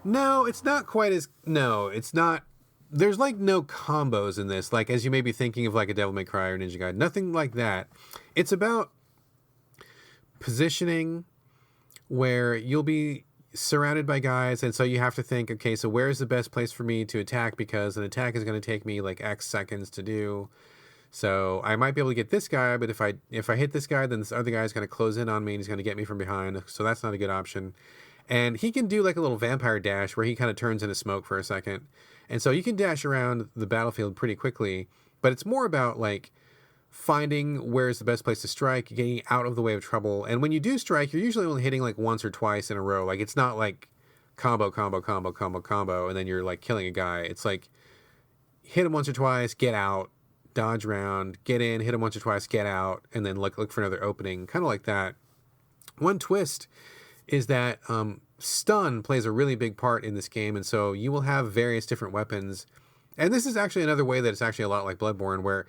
No, it's not quite as, no, it's not. There's like no combos in this, like as you may be thinking of like a Devil May Cry or Ninja Gaiden, nothing like that. It's about positioning where you'll be surrounded by guys, and so you have to think, okay, so where's the best place for me to attack, because an attack is going to take me like X seconds to do. So I might be able to get this guy, but if I hit this guy, then this other guy is going to close in on me and he's going to get me from behind, so that's not a good option. And he can do like a little vampire dash where he kind of turns into smoke for a second, and so you can dash around the battlefield pretty quickly, but it's more about like finding where's the best place to strike, getting out of the way of trouble. And when you do strike, you're usually only hitting like once or twice in a row. Like it's not like combo, and then you're like killing a guy. It's like hit him once or twice, get out, dodge around, get in, hit him once or twice, get out, and then look for another opening, kind of like that. One twist is that stun plays a really big part in this game, and so you will have various different weapons. And this is actually another way that it's actually a lot like Bloodborne, where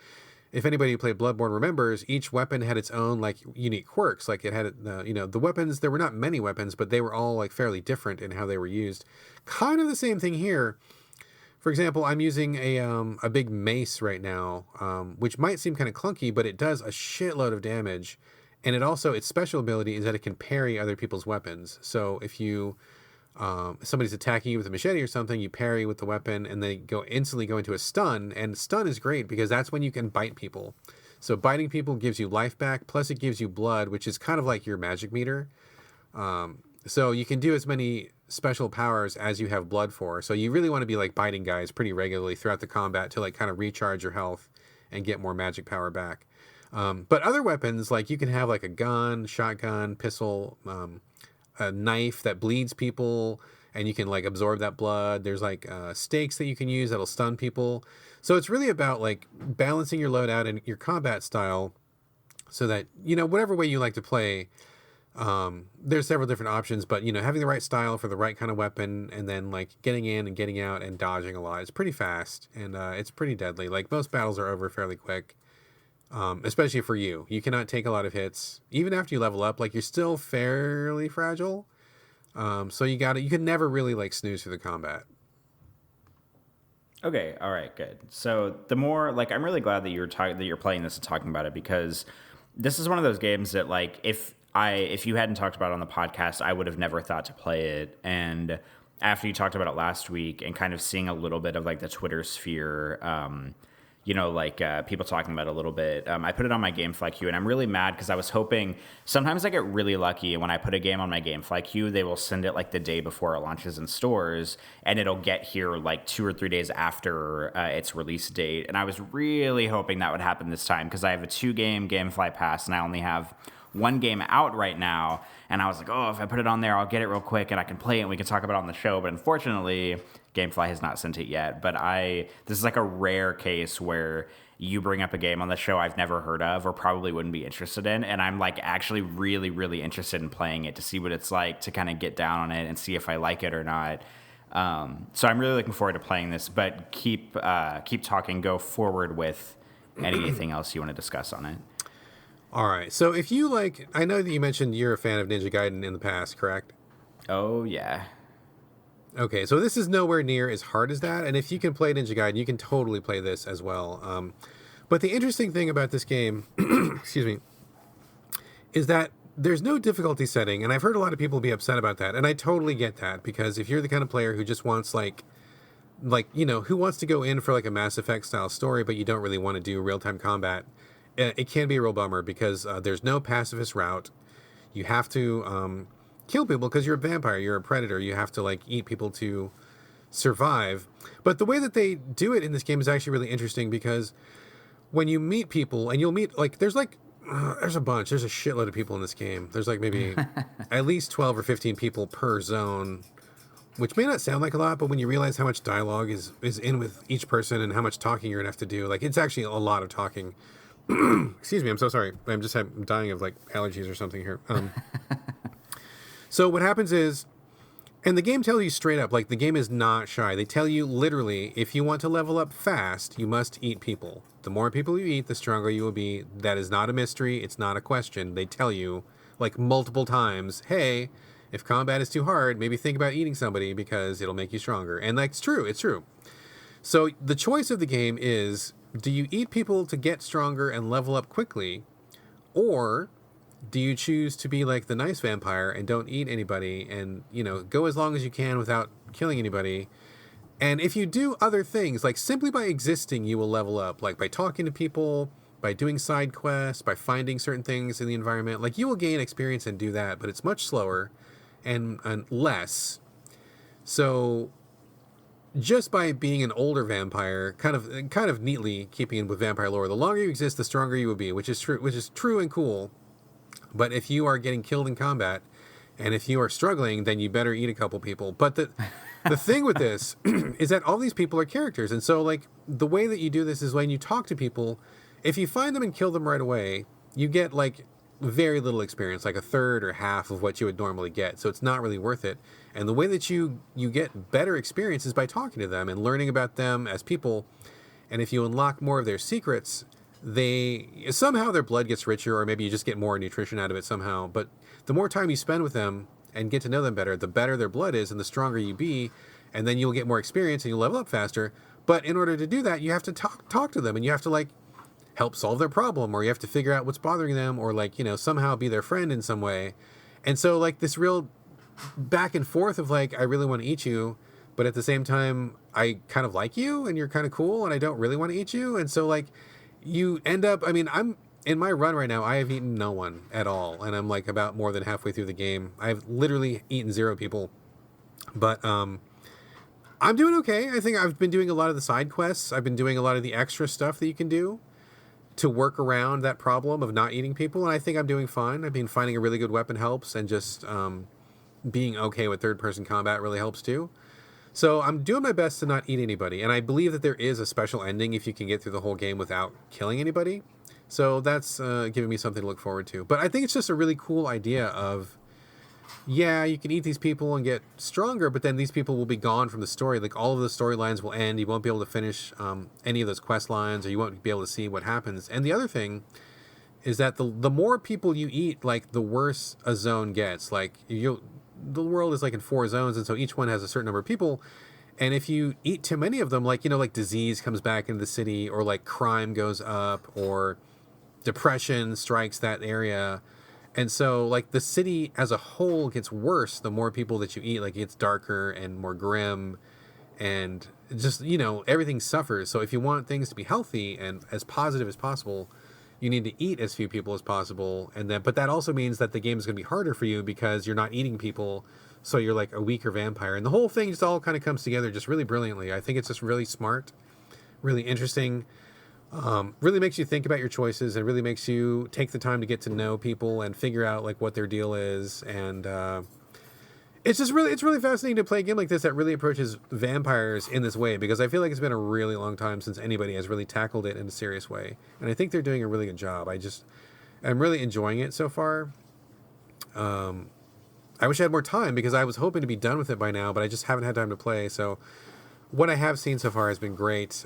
if anybody who played Bloodborne remembers, each weapon had its own like unique quirks. Like it had, the weapons. There were not many weapons, but they were all like fairly different in how they were used. Kind of the same thing here. For example, I'm using a big mace right now, which might seem kind of clunky, but it does a shitload of damage, and its special ability is that it can parry other people's weapons. So if somebody's attacking you with a machete or something, you parry with the weapon and they instantly go into a stun. And stun is great because that's when you can bite people. So biting people gives you life back, plus it gives you blood, which is kind of like your magic meter. So you can do as many special powers as you have blood for. So you really want to be like biting guys pretty regularly throughout the combat to like kind of recharge your health and get more magic power back. But other weapons, like you can have like a gun, shotgun, pistol, a knife that bleeds people, and you can like absorb that blood. There's like stakes that you can use that'll stun people. So it's really about like balancing your loadout and your combat style so that, whatever way you like to play, there's several different options, but having the right style for the right kind of weapon, and then like getting in and getting out and dodging a lot. It's pretty fast, and it's pretty deadly. Like most battles are over fairly quick. Especially for you. You cannot take a lot of hits. Even after you level up, like you're still fairly fragile. So you can never really like snooze through the combat. Okay, all right, good. So the more like I'm really glad that you're playing this and talking about it, because this is one of those games that like if you hadn't talked about it on the podcast, I would have never thought to play it. And after you talked about it last week and kind of seeing a little bit of like the Twitter sphere, people talking about it a little bit. I put it on my Gamefly queue, and I'm really mad because I was hoping. Sometimes I get really lucky, and when I put a game on my Gamefly queue, they will send it like the day before it launches in stores, and it'll get here like 2 or 3 days after its release date. And I was really hoping that would happen this time because I have a 2-game Gamefly pass, and I only have 1 game out right now. And I was like, oh, if I put it on there, I'll get it real quick, and I can play it, and we can talk about it on the show. But unfortunately, Gamefly has not sent it yet, but this is like a rare case where you bring up a game on the show I've never heard of or probably wouldn't be interested in, and I'm like actually really, really interested in playing it to see what it's like, to kind of get down on it and see if I like it or not. So I'm really looking forward to playing this, but keep talking, go forward with anything else you want to discuss on it. All right, so if you like, I know that you mentioned you're a fan of Ninja Gaiden in the past, correct? Oh, yeah. Okay, so this is nowhere near as hard as that, and if you can play Ninja Gaiden, you can totally play this as well. But the interesting thing about this game, excuse me, is that there's no difficulty setting, and I've heard a lot of people be upset about that, and I totally get that, because if you're the kind of player who just wants who wants to go in for like a Mass Effect style story, but you don't really want to do real-time combat, it can be a real bummer, because there's no pacifist route. You have to kill people because you're a vampire, you're a predator, you have to like eat people to survive. But the way that they do it in this game is actually really interesting, because when you meet people, and you'll meet like there's a shitload of people in this game. There's like maybe at least 12 or 15 people per zone, which may not sound like a lot, but when you realize how much dialogue is in with each person and how much talking you're gonna have to do, like it's actually a lot of talking. Excuse me, I'm so sorry. I'm dying of like allergies or something here. So what happens is, and the game tells you straight up, like the game is not shy. They tell you literally, if you want to level up fast, you must eat people. The more people you eat, the stronger you will be. That is not a mystery. It's not a question. They tell you like multiple times, hey, if combat is too hard, maybe think about eating somebody because it'll make you stronger. And that's true. It's true. So the choice of the game is, do you eat people to get stronger and level up quickly, or do you choose to be like the nice vampire and don't eat anybody and, go as long as you can without killing anybody? And if you do other things, like simply by existing, you will level up, like by talking to people, by doing side quests, by finding certain things in the environment, like you will gain experience and do that, but it's much slower and less. So just by being an older vampire, kind of neatly keeping in with vampire lore, the longer you exist, the stronger you will be, which is true and cool. But if you are getting killed in combat, and if you are struggling, then you better eat a couple people. But the thing with this is that all these people are characters. And so, like, the way that you do this is when you talk to people, if you find them and kill them right away, you get, like, very little experience, like a third or half of what you would normally get. So it's not really worth it. And the way that you get better experience is by talking to them and learning about them as people. And if you unlock more of their secrets, they somehow their blood gets richer, or maybe you just get more nutrition out of it somehow. But the more time you spend with them and get to know them better, the better their blood is and the stronger you be, and then you'll get more experience and you'll level up faster. But in order to do that, you have to talk to them, and you have to like help solve their problem, or you have to figure out what's bothering them, or like, somehow be their friend in some way. And so like this real back and forth of like, I really want to eat you, but at the same time I kind of like you and you're kind of cool and I don't really want to eat you. And so like you end up, I'm in my run right now, I have eaten no one at all, and I'm like about more than halfway through the game. I've literally eaten 0 people. But I'm doing okay. I think I've been doing a lot of the side quests. I've been doing a lot of the extra stuff that you can do to work around that problem of not eating people, and I think I'm doing fine. I've been finding a really good weapon helps, and just being okay with third-person combat really helps too. So I'm doing my best to not eat anybody, and I believe that there is a special ending if you can get through the whole game without killing anybody. So that's giving me something to look forward to. But I think it's just a really cool idea of, yeah, you can eat these people and get stronger, but then these people will be gone from the story. Like, all of the storylines will end. You won't be able to finish any of those quest lines, or you won't be able to see what happens. And the other thing is that the more people you eat, like, the worse a zone gets. Like, the world is like in 4 zones, and so each one has a certain number of people. And if you eat too many of them, like, like disease comes back into the city, or like crime goes up, or depression strikes that area. And so like the city as a whole gets worse the more people that you eat. Like, it gets darker and more grim, and just, everything suffers. So if you want things to be healthy and as positive as possible, you need to eat as few people as possible. But that also means that the game is going to be harder for you because you're not eating people. So you're like a weaker vampire. And the whole thing just all kind of comes together just really brilliantly. I think it's just really smart, really interesting. Really makes you think about your choices, and really makes you take the time to get to know people and figure out like what their deal is. And it's really fascinating to play a game like this that really approaches vampires in this way, because I feel like it's been a really long time since anybody has really tackled it in a serious way. And I think they're doing a really good job. I'm really enjoying it so far. I wish I had more time, because I was hoping to be done with it by now, but I just haven't had time to play. So what I have seen so far has been great.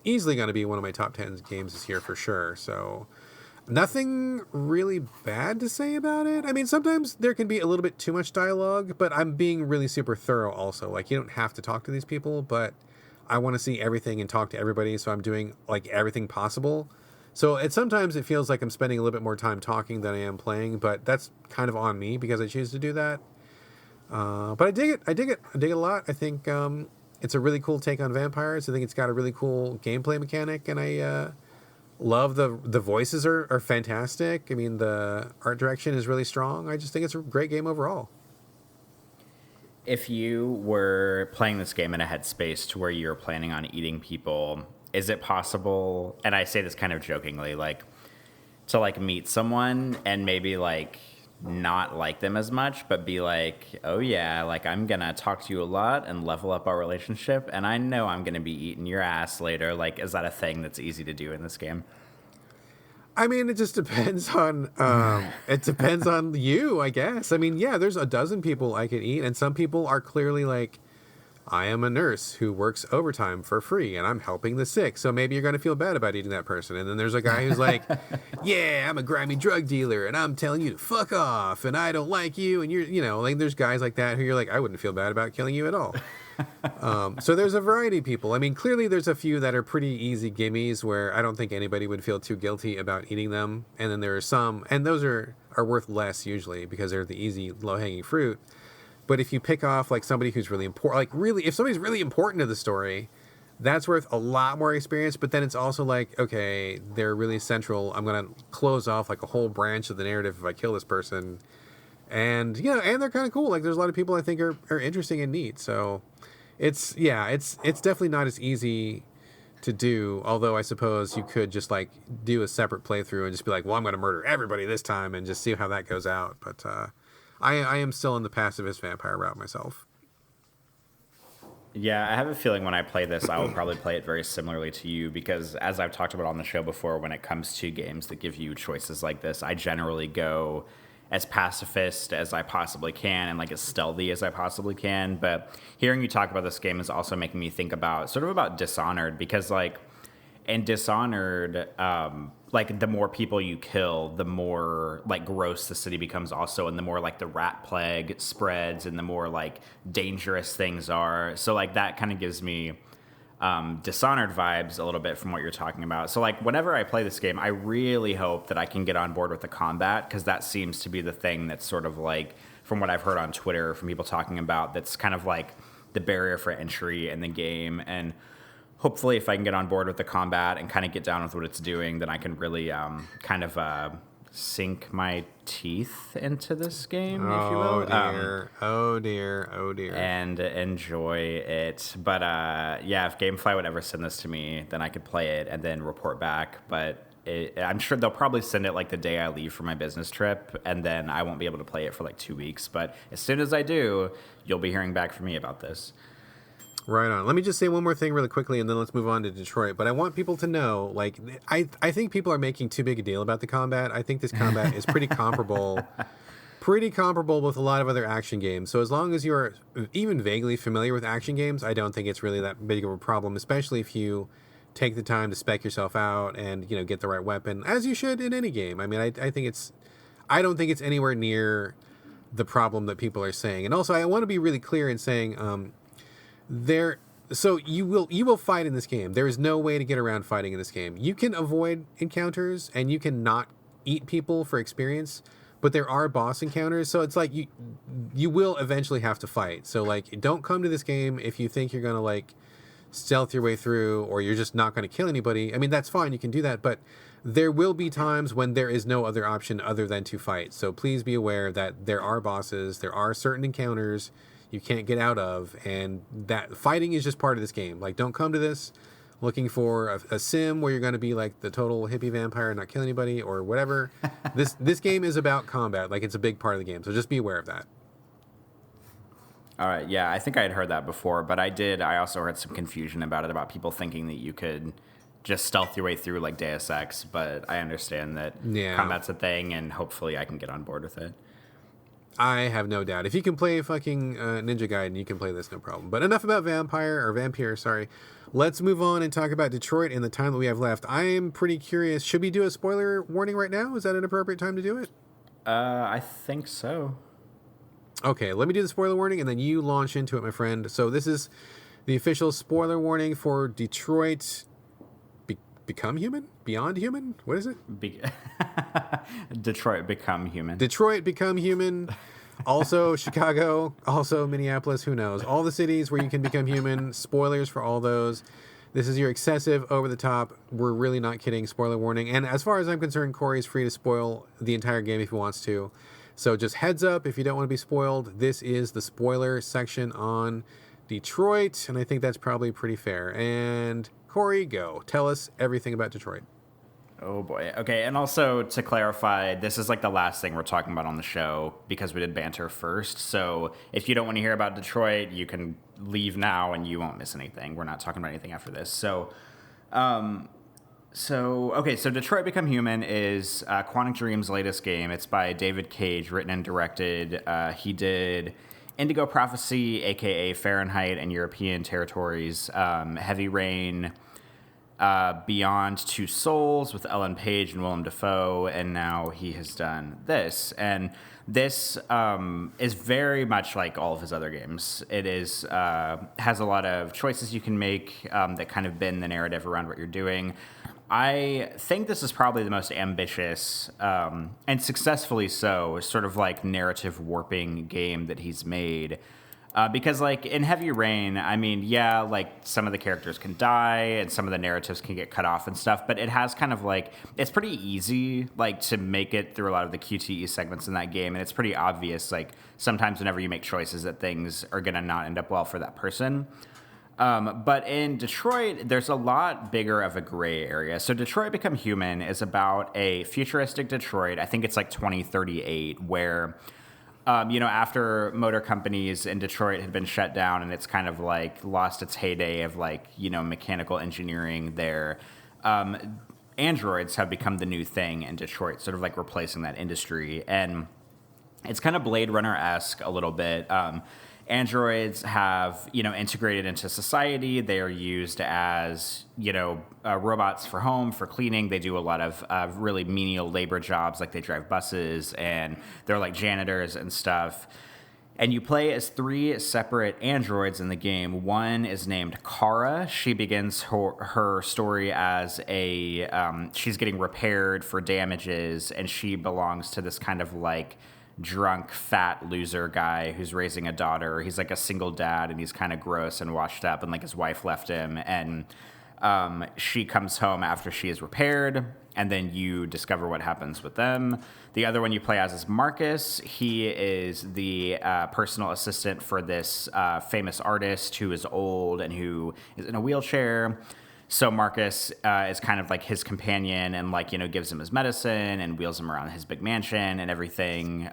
Easily going to be one of my top 10 games this year for sure. So nothing really bad to say about it. I mean, sometimes there can be a little bit too much dialogue, but I'm being really super thorough also. Like, you don't have to talk to these people, but I want to see everything and talk to everybody, so I'm doing like everything possible. So sometimes it feels like I'm spending a little bit more time talking than I am playing, but that's kind of on me because I choose to do that. But I dig it. I dig it a lot. I think it's a really cool take on vampires. I think it's got a really cool gameplay mechanic, and I love the voices are fantastic. I mean, the art direction is really strong. I just think it's a great game overall. If you were playing this game in a headspace to where you're planning on eating people, is it possible, and I say this kind of jokingly, like, to like meet someone and maybe like not like them as much, but be like, oh yeah, like, I'm gonna talk to you a lot and level up our relationship, and I know I'm gonna be eating your ass later? Like, is that a thing that's easy to do in this game? I mean, it just depends on you, I guess. I mean, yeah, there's a dozen people I could eat, and some people are clearly like, I am a nurse who works overtime for free, and I'm helping the sick, so maybe you're going to feel bad about eating that person. And then there's a guy who's like, yeah, I'm a grimy drug dealer, and I'm telling you to fuck off, and I don't like you, and like, there's guys like that who you're like, I wouldn't feel bad about killing you at all. So there's a variety of people. I mean, clearly there's a few that are pretty easy gimmies where I don't think anybody would feel too guilty about eating them. And then there are some, and those are worth less usually because they're the easy, low-hanging fruit. But if you pick off like somebody who's really important, like really, if somebody's really important to the story, that's worth a lot more experience. But then it's also like, okay, they're really central. I'm going to close off like a whole branch of the narrative if I kill this person. And, and they're kind of cool. Like, there's a lot of people I think are interesting and neat. So it's definitely not as easy to do. Although I suppose you could just like do a separate playthrough and just be like, well, I'm going to murder everybody this time and just see how that goes out. But, I am still in the pacifist vampire route myself. Yeah, I have a feeling when I play this, I will probably play it very similarly to you, because as I've talked about on the show before, when it comes to games that give you choices like this, I generally go as pacifist as I possibly can and like as stealthy as I possibly can. But hearing you talk about this game is also making me think about Dishonored, because like, And Dishonored, like the more people you kill, the more like gross the city becomes also, and the more like the rat plague spreads and the more like dangerous things are. So like that kind of gives me Dishonored vibes a little bit from what you're talking about. So like whenever I play this game, I really hope that I can get on board with the combat, because that seems to be the thing that's sort of like, from what I've heard on Twitter from people talking about, that's kind of like the barrier for entry in the game. And hopefully if I can get on board with the combat and kind of get down with what it's doing, then I can really kind of sink my teeth into this game, if you will. Oh dear. And enjoy it. But yeah, if Gamefly would ever send this to me, then I could play it and then report back. But I'm sure they'll probably send it like the day I leave for my business trip, and then I won't be able to play it for like 2 weeks. But as soon as I do, you'll be hearing back from me about this. Right on. Let me just say one more thing really quickly, and then let's move on to Detroit. But I want people to know, like, I think people are making too big a deal about the combat. I think this combat is pretty comparable with a lot of other action games. So as long as you're even vaguely familiar with action games, I don't think it's really that big of a problem, especially if you take the time to spec yourself out and, you know, get the right weapon, as you should in any game. I mean, I don't think it's anywhere near the problem that people are saying. And also, I want to be really clear in saying, so you will fight in this game. There is no way to get around fighting in this game. You can avoid encounters and you can not eat people for experience, but there are boss encounters. So it's like you will eventually have to fight. So like, don't come to this game if you think you're gonna like stealth your way through, or you're just not gonna kill anybody. I mean, that's fine. You can do that, but there will be times when there is no other option other than to fight. So please be aware that there are bosses, there are certain encounters you can't get out of, and that fighting is just part of this game. Like, don't come to this looking for a sim where you're going to be like the total hippie vampire and not kill anybody or whatever. This game is about combat. Like, it's a big part of the game, so just be aware of that. All right, yeah, I think I had heard that before, but I also heard some confusion about it, about people thinking that you could just stealth your way through like Deus Ex, but I understand that combat's a thing, and hopefully I can get on board with it. I have no doubt. If you can play fucking Ninja Gaiden, you can play this, no problem. But enough about Vampyr, sorry. Let's move on and talk about Detroit in the time that we have left. I am pretty curious. Should we do a spoiler warning right now? Is that an appropriate time to do it? I think so. Okay, let me do the spoiler warning, and then you launch into it, my friend. So this is the official spoiler warning for Detroit Become Human? Beyond Human? What is it? Detroit Become Human. Detroit Become Human. Also Chicago. Also Minneapolis. Who knows? All the cities where you can become human. Spoilers for all those. This is your excessive, over the top, we're really not kidding, spoiler warning. And as far as I'm concerned, Corey's free to spoil the entire game if he wants to. So just heads up, if you don't want to be spoiled, this is the spoiler section on Detroit. And I think that's probably pretty fair. And Corey, go. Tell us everything about Detroit. Oh boy. Okay, and also to clarify, this is like the last thing we're talking about on the show because we did Banter first. So if you don't want to hear about Detroit, you can leave now and you won't miss anything. We're not talking about anything after this. So Detroit Become Human is Quantic Dream's latest game. It's by David Cage, written and directed. He did Indigo Prophecy, aka Fahrenheit and European Territories, Heavy Rain, Beyond Two Souls with Ellen Page and Willem Dafoe, and now he has done this. And this is very much like all of his other games. It is has a lot of choices you can make that kind of bend the narrative around what you're doing. I think this is probably the most ambitious and successfully so, sort of like narrative warping game that he's made. Because, like, in Heavy Rain, I mean, yeah, like, some of the characters can die and some of the narratives can get cut off and stuff, but it has kind of, like, it's pretty easy, like, to make it through a lot of the QTE segments in that game, and it's pretty obvious, like, sometimes whenever you make choices that things are going to not end up well for that person. But in Detroit, there's a lot bigger of a gray area. So Detroit Become Human is about a futuristic Detroit, I think it's like 2038, where... after motor companies in Detroit had been shut down and it's kind of like lost its heyday of like, mechanical engineering there, androids have become the new thing in Detroit, sort of like replacing that industry. And it's kind of Blade Runner-esque a little bit. androids have, integrated into society. They are used as, robots for home, for cleaning. They do a lot of really menial labor jobs, like they drive buses and they're like janitors and stuff. And you play as 3 separate androids in the game. One is named Kara. She begins her story as she's getting repaired for damages, and she belongs to this kind of like drunk, fat loser guy who's raising a daughter. He's like a single dad, and he's kind of gross and washed up, and like his wife left him. And she comes home after she is repaired, and then you discover what happens with them. The other one you play as is Marcus. He is the personal assistant for this famous artist who is old and who is in a wheelchair. So Marcus is kind of like his companion and like, gives him his medicine and wheels him around his big mansion and everything.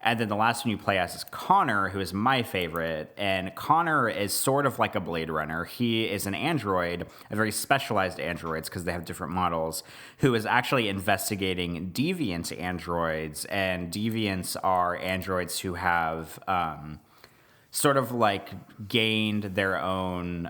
And then the last one you play as is Connor, who is my favorite. And Connor is sort of like a Blade Runner. He is an android, a very specialized androids because they have different models, who is actually investigating deviant androids. And deviants are androids who have sort of like gained their own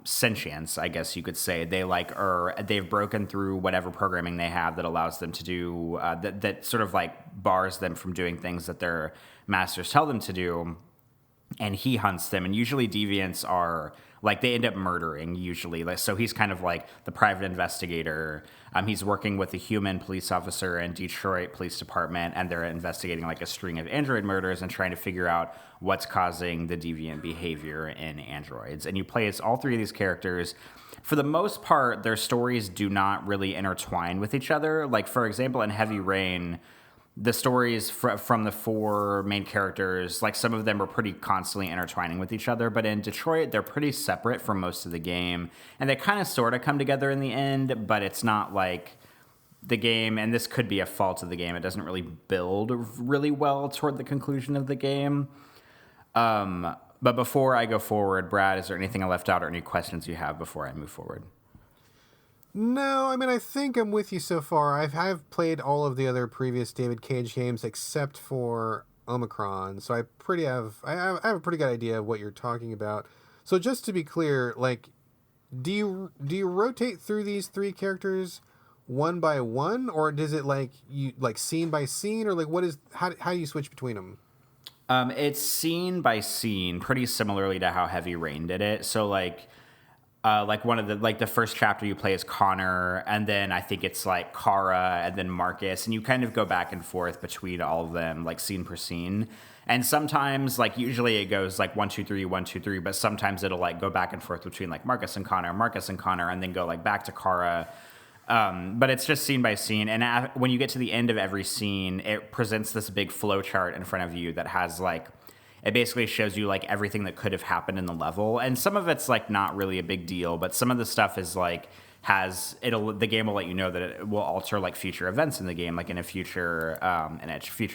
sentience, I guess you could say. They've broken through whatever programming they have that allows them to do that sort of like bars them from doing things that their masters tell them to do. And he hunts them. And usually deviants are like they end up murdering usually. So he's kind of like the private investigator. He's working with a human police officer in Detroit Police Department, and they're investigating like a string of android murders and trying to figure out what's causing the deviant behavior in androids. And you play as all 3 of these characters. For the most part, their stories do not really intertwine with each other. Like, for example, in Heavy Rain, the stories from the 4 main characters, like some of them are pretty constantly intertwining with each other. But in Detroit, they're pretty separate for most of the game. And they kind of sort of come together in the end, but it's not like the game, and this could be a fault of the game, it doesn't really build really well toward the conclusion of the game. But before I go forward, Brad, is there anything I left out or any questions you have before I move forward? No, I mean, I think I'm with you so far. I've played all of the other previous David Cage games except for Omicron, so I have a pretty good idea of what you're talking about. So just to be clear, like, do you rotate through these 3 characters one by one, or does it like you like scene by scene, or like how do you switch between them? It's scene by scene, pretty similarly to how Heavy Rain did it. So like one of the first chapter you play is Connor, and then I think it's like Kara, and then Marcus, and you kind of go back and forth between all of them, like scene per scene. And sometimes, like usually it goes like 1, 2, 3, 1, 2, 3, but sometimes it'll like go back and forth between like Marcus and Connor, and then go like back to Kara. But it's just scene by scene, and when you get to the end of every scene, it presents this big flow chart in front of you that has like, it basically shows you like everything that could have happened in the level, and some of it's like not really a big deal, but some of the stuff is like the game will let you know that it will alter like future events in the game, like in a future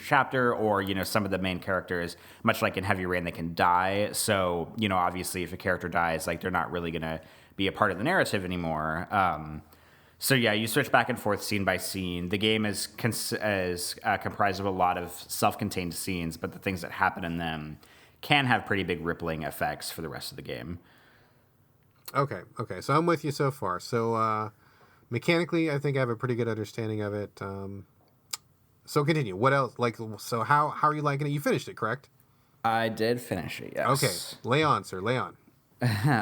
chapter, or some of the main characters, much like in Heavy Rain, they can die. So obviously if a character dies, like they're not really gonna be a part of the narrative anymore. So yeah, you switch back and forth scene by scene. The game is comprised of a lot of self-contained scenes, but the things that happen in them can have pretty big rippling effects for the rest of the game. Okay. So I'm with you so far. So mechanically, I think I have a pretty good understanding of it. So continue. What else? Like, so how are you liking it? You finished it, correct? I did finish it, yes. Okay. Lay on, sir. Lay on.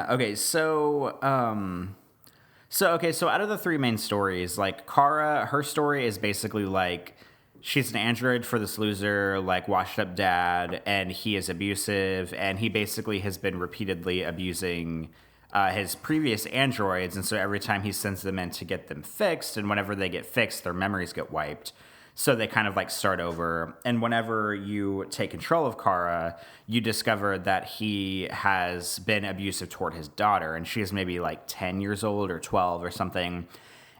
Okay, so out of the 3 main stories, like Kara, her story is basically like she's an android for this loser, like washed up dad, and he is abusive, and he basically has been repeatedly abusing his previous androids, and so every time he sends them in to get them fixed, and whenever they get fixed, their memories get wiped. So they kind of like start over. And whenever you take control of Kara, you discover that he has been abusive toward his daughter. And she is maybe like 10 years old or 12 or something.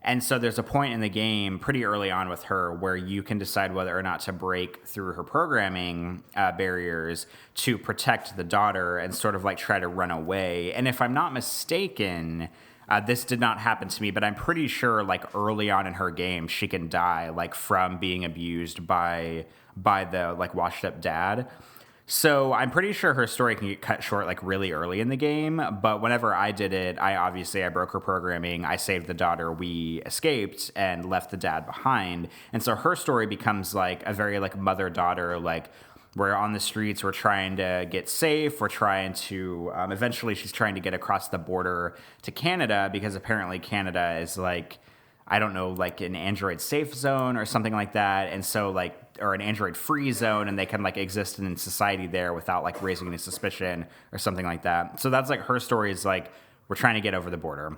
And so there's a point in the game pretty early on with her where you can decide whether or not to break through her programming barriers to protect the daughter and sort of like try to run away. And if I'm not mistaken, this did not happen to me, but I'm pretty sure like early on in her game, she can die like from being abused by the like washed up dad. So I'm pretty sure her story can get cut short like really early in the game, but whenever I did it, I broke her programming, I saved the daughter, we escaped and left the dad behind. And so her story becomes like a very like mother-daughter, like we're on the streets, we're trying to get safe, we're trying to, eventually she's trying to get across the border to Canada because apparently Canada is like, I don't know, like an Android safe zone or something like that. And so like, or an Android free zone, and they can like exist in society there without like raising any suspicion or something like that. So that's like her story is like, we're trying to get over the border.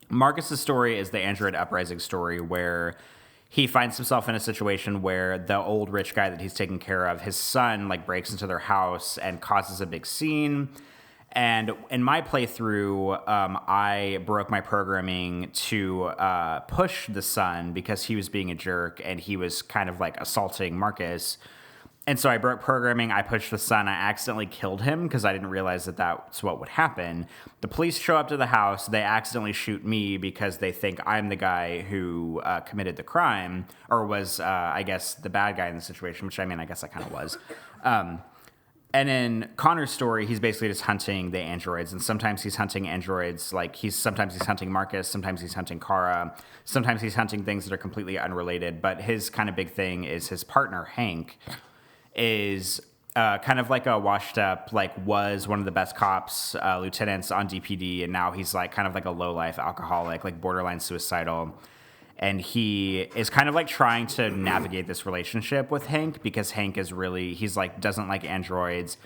Marcus's story is the Android uprising story where he finds himself in a situation where the old rich guy that he's taking care of, his son like breaks into their house and causes a big scene. And in my playthrough, I broke my programming to push the son because he was being a jerk and he was kind of like assaulting Marcus. And so I broke programming, I pushed the son, I accidentally killed him because I didn't realize that that's what would happen. The police show up to the house, they accidentally shoot me because they think I'm the guy who committed the crime, or was, I guess, the bad guy in the situation, which I mean, I guess I kind of was. And in Connor's story, he's basically just hunting the androids, and sometimes he's hunting androids, like sometimes he's hunting Marcus, sometimes he's hunting Kara, sometimes he's hunting things that are completely unrelated, but his kind of big thing is his partner, Hank, is kind of like a washed up, like was one of the best cops, lieutenants on DPD, and now he's like kind of like a low-life alcoholic, like borderline suicidal. And he is kind of like trying to navigate this relationship with Hank because Hank is really, he's like, doesn't like androids.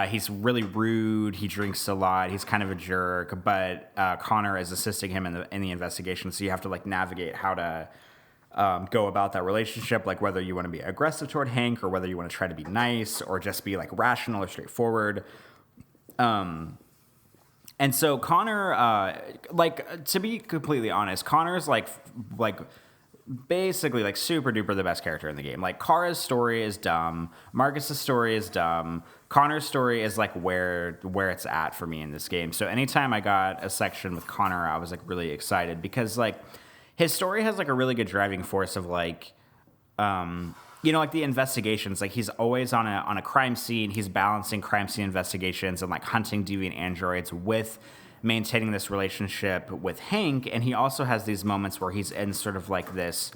He's really rude. He drinks a lot. He's kind of a jerk, but Connor is assisting him in the investigation. So you have to like navigate how to go about that relationship, like whether you want to be aggressive toward Hank or whether you want to try to be nice or just be like rational or straightforward. And so Connor, like, to be completely honest, Connor's like basically like super duper the best character in the game. Like Kara's story is dumb, Marcus's story is dumb, Connor's story is like where it's at for me in this game. So anytime I got a section with Connor, I was like really excited because like his story has like a really good driving force of like, you know, like the investigations, like he's always on a crime scene. He's balancing crime scene investigations and like hunting deviant androids with maintaining this relationship with Hank. And he also has these moments where he's in sort of like this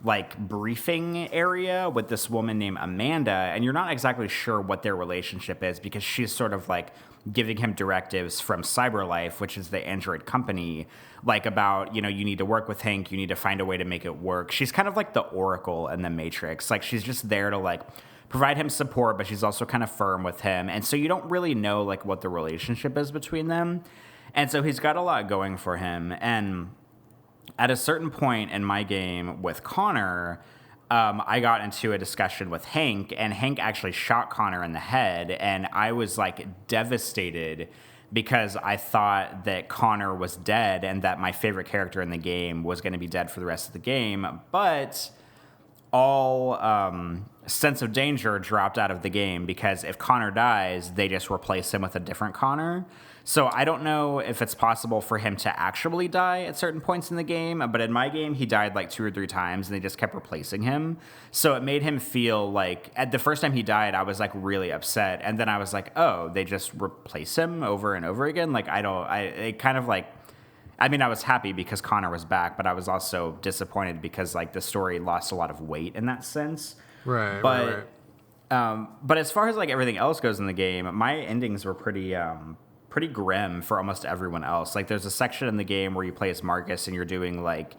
like briefing area with this woman named Amanda, and you're not exactly sure what their relationship is because she's sort of like giving him directives from CyberLife, which is the android company, like about, you know, you need to work with Hank, you need to find a way to make it work. She's kind of like the Oracle in the Matrix. Like she's just there to like provide him support, but she's also kind of firm with him. And so you don't really know like what the relationship is between them. And so he's got a lot going for him. And at a certain point in my game with Connor, I got into a discussion with Hank, and Hank actually shot Connor in the head, and I was like devastated because I thought that Connor was dead and that my favorite character in the game was going to be dead for the rest of the game, but all sense of danger dropped out of the game because if Connor dies, they just replace him with a different Connor. So I don't know if it's possible for him to actually die at certain points in the game, but in my game, he died like 2 or 3 times, and they just kept replacing him. So it made him feel like, at the first time he died, I was like really upset, and then I was like, oh, they just replace him over and over again? Like, it kind of like, I mean, I was happy because Connor was back, but I was also disappointed because like the story lost a lot of weight in that sense. Right, but, right. But as far as like everything else goes in the game, my endings were pretty grim for almost everyone else. Like there's a section in the game where you play as Marcus and you're doing like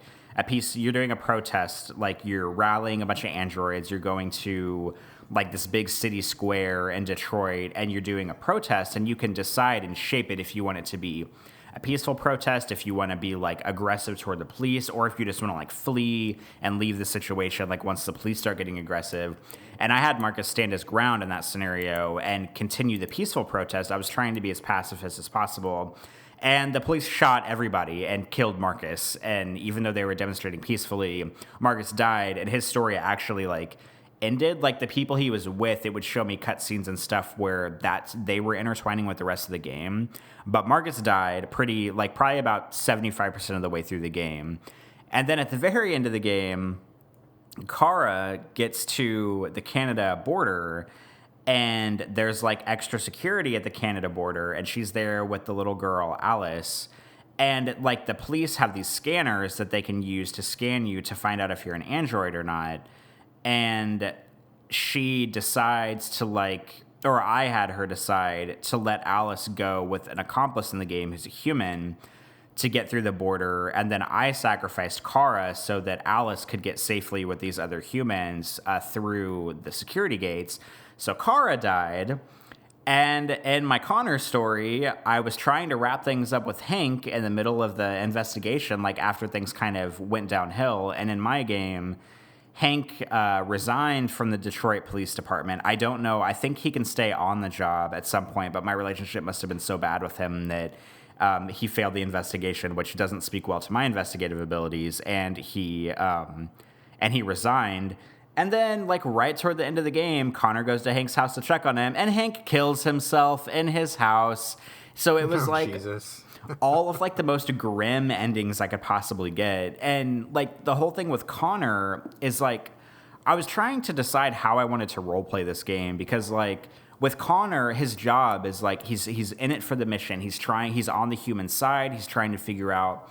you're doing a protest, like you're rallying a bunch of androids, you're going to like this big city square in Detroit and you're doing a protest, and you can decide and shape it if you want it to be a peaceful protest, if you want to be like aggressive toward the police, or if you just want to like flee and leave the situation like once the police start getting aggressive. And I had Marcus stand his ground in that scenario and continue the peaceful protest. I was trying to be as pacifist as possible. And the police shot everybody and killed Marcus. And even though they were demonstrating peacefully, Marcus died, and his story actually like ended. Like the people he was with, it would show me cutscenes and stuff where they were intertwining with the rest of the game. But Marcus died probably about 75% of the way through the game. And then at the very end of the game, Kara gets to the Canada border, and there's like extra security at the Canada border, and she's there with the little girl Alice, and like the police have these scanners that they can use to scan you to find out if you're an android or not. And she decides to like, or I had her decide to let Alice go with an accomplice in the game who's a human to get through the border, and then I sacrificed Kara so that Alice could get safely with these other humans through the security gates. So Kara died, and in my Connor story, I was trying to wrap things up with Hank in the middle of the investigation, like after things kind of went downhill, and in my game, Hank resigned from the Detroit Police Department. I don't know. I think he can stay on the job at some point, but my relationship must have been so bad with him that he failed the investigation, which doesn't speak well to my investigative abilities, and he resigned. And then, like, right toward the end of the game, Connor goes to Hank's house to check on him, and Hank kills himself in his house. So it was Jesus. all of like the most grim endings I could possibly get. And like the whole thing with Connor is like, I was trying to decide how I wanted to roleplay this game, because like with Connor, his job is like, he's in it for the mission. He's on the human side. He's trying to figure out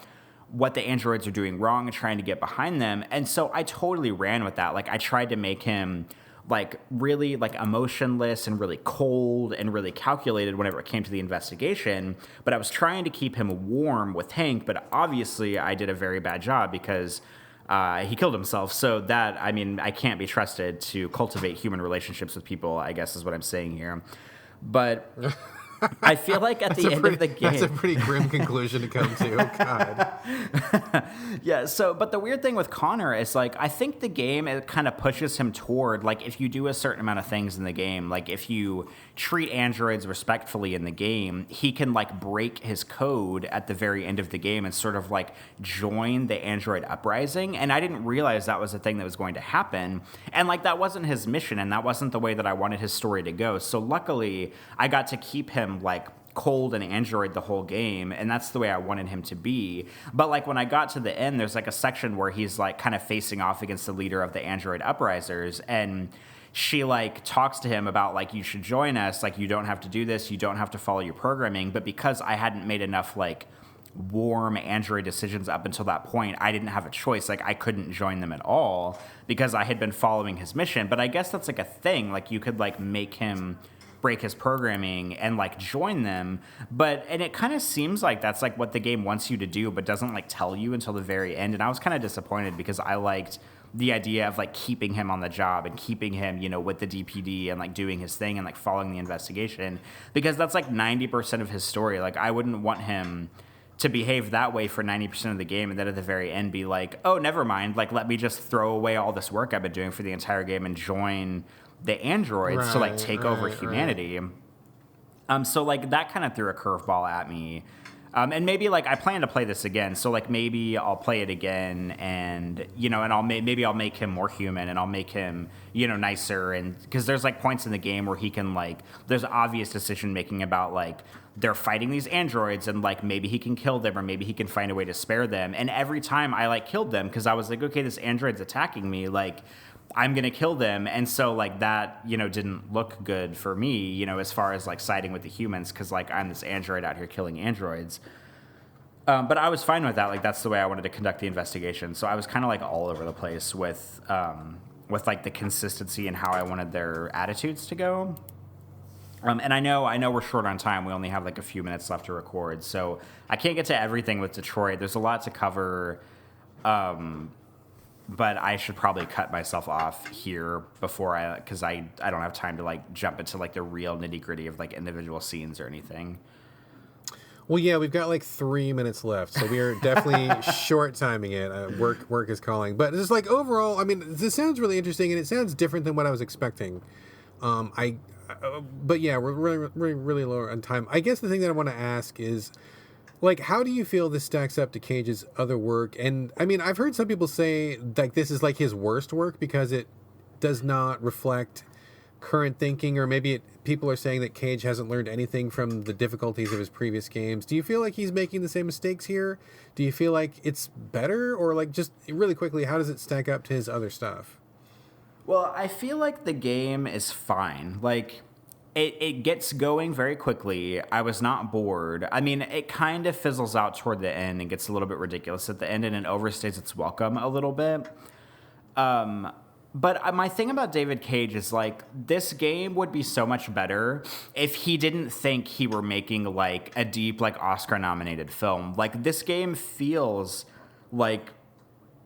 what the androids are doing wrong and trying to get behind them. And so I totally ran with that. Like I tried to make him like really like emotionless and really cold and really calculated whenever it came to the investigation. But I was trying to keep him warm with Hank, but obviously I did a very bad job because he killed himself. So that, I mean, I can't be trusted to cultivate human relationships with people, I guess is what I'm saying here. But I feel like at the end of the game... That's a pretty grim conclusion to come to. Oh, God. Yeah, so, but the weird thing with Connor is, like, I think the game, it kind of pushes him toward, like, if you do a certain amount of things in the game, like, if you treat androids respectfully in the game, he can, like, break his code at the very end of the game and sort of, like, join the android uprising, and I didn't realize that was a thing that was going to happen, and, like, that wasn't his mission, and that wasn't the way that I wanted his story to go, so luckily, I got to keep him like cold and android the whole game, and that's the way I wanted him to be. But like when I got to the end, there's like a section where he's like kind of facing off against the leader of the android uprisers, and she like talks to him about like, you should join us, like you don't have to do this, you don't have to follow your programming. But because I hadn't made enough like warm android decisions up until that point, I didn't have a choice. Like I couldn't join them at all because I had been following his mission. But I guess that's like a thing, like you could like make him break his programming and like join them, and it kind of seems like that's like what the game wants you to do, but doesn't like tell you until the very end. And I was kind of disappointed because I liked the idea of like keeping him on the job and keeping him, you know, with the DPD and like doing his thing and like following the investigation, because that's like 90% of his story. Like I wouldn't want him to behave that way for 90% of the game and then at the very end be like, oh, never mind, like let me just throw away all this work I've been doing for the entire game and join the androids to like take over humanity. So like that kind of threw a curveball at me. And maybe like I plan to play this again, so like maybe I'll play it again, and you know, and maybe I'll make him more human, and I'll make him, you know, nicer, and because there's like points in the game where he can like, there's obvious decision making about like they're fighting these androids, and like maybe he can kill them or maybe he can find a way to spare them. And every time I like killed them because I was like, okay, this android's attacking me, like I'm going to kill them. And so like that, you know, didn't look good for me, you know, as far as like siding with the humans, because like I'm this android out here killing androids. But I was fine with that. Like that's the way I wanted to conduct the investigation. So I was kind of like all over the place with like the consistency and how I wanted their attitudes to go. And I know we're short on time. We only have like a few minutes left to record. So I can't get to everything with Detroit. There's a lot to cover. But I should probably cut myself off here before because I don't have time to like jump into like the real nitty gritty of like individual scenes or anything. Well, yeah, we've got like 3 minutes left, so we are definitely short timing it. Work is calling, but just like overall, I mean, this sounds really interesting and it sounds different than what I was expecting. But yeah, we're really low on time. I guess the thing that I want to ask is, like, how do you feel this stacks up to Cage's other work? And, I mean, I've heard some people say, like, this is, like, his worst work because it does not reflect current thinking, or maybe people are saying that Cage hasn't learned anything from the difficulties of his previous games. Do you feel like he's making the same mistakes here? Do you feel like it's better? Or, like, just really quickly, how does it stack up to his other stuff? Well, I feel like the game is fine. Like, it gets going very quickly. I was not bored. I mean, it kind of fizzles out toward the end and gets a little bit ridiculous at the end, and it overstays its welcome a little bit. But my thing about David Cage is, like, this game would be so much better if he didn't think he were making, like, a deep, like, Oscar-nominated film. Like, this game feels like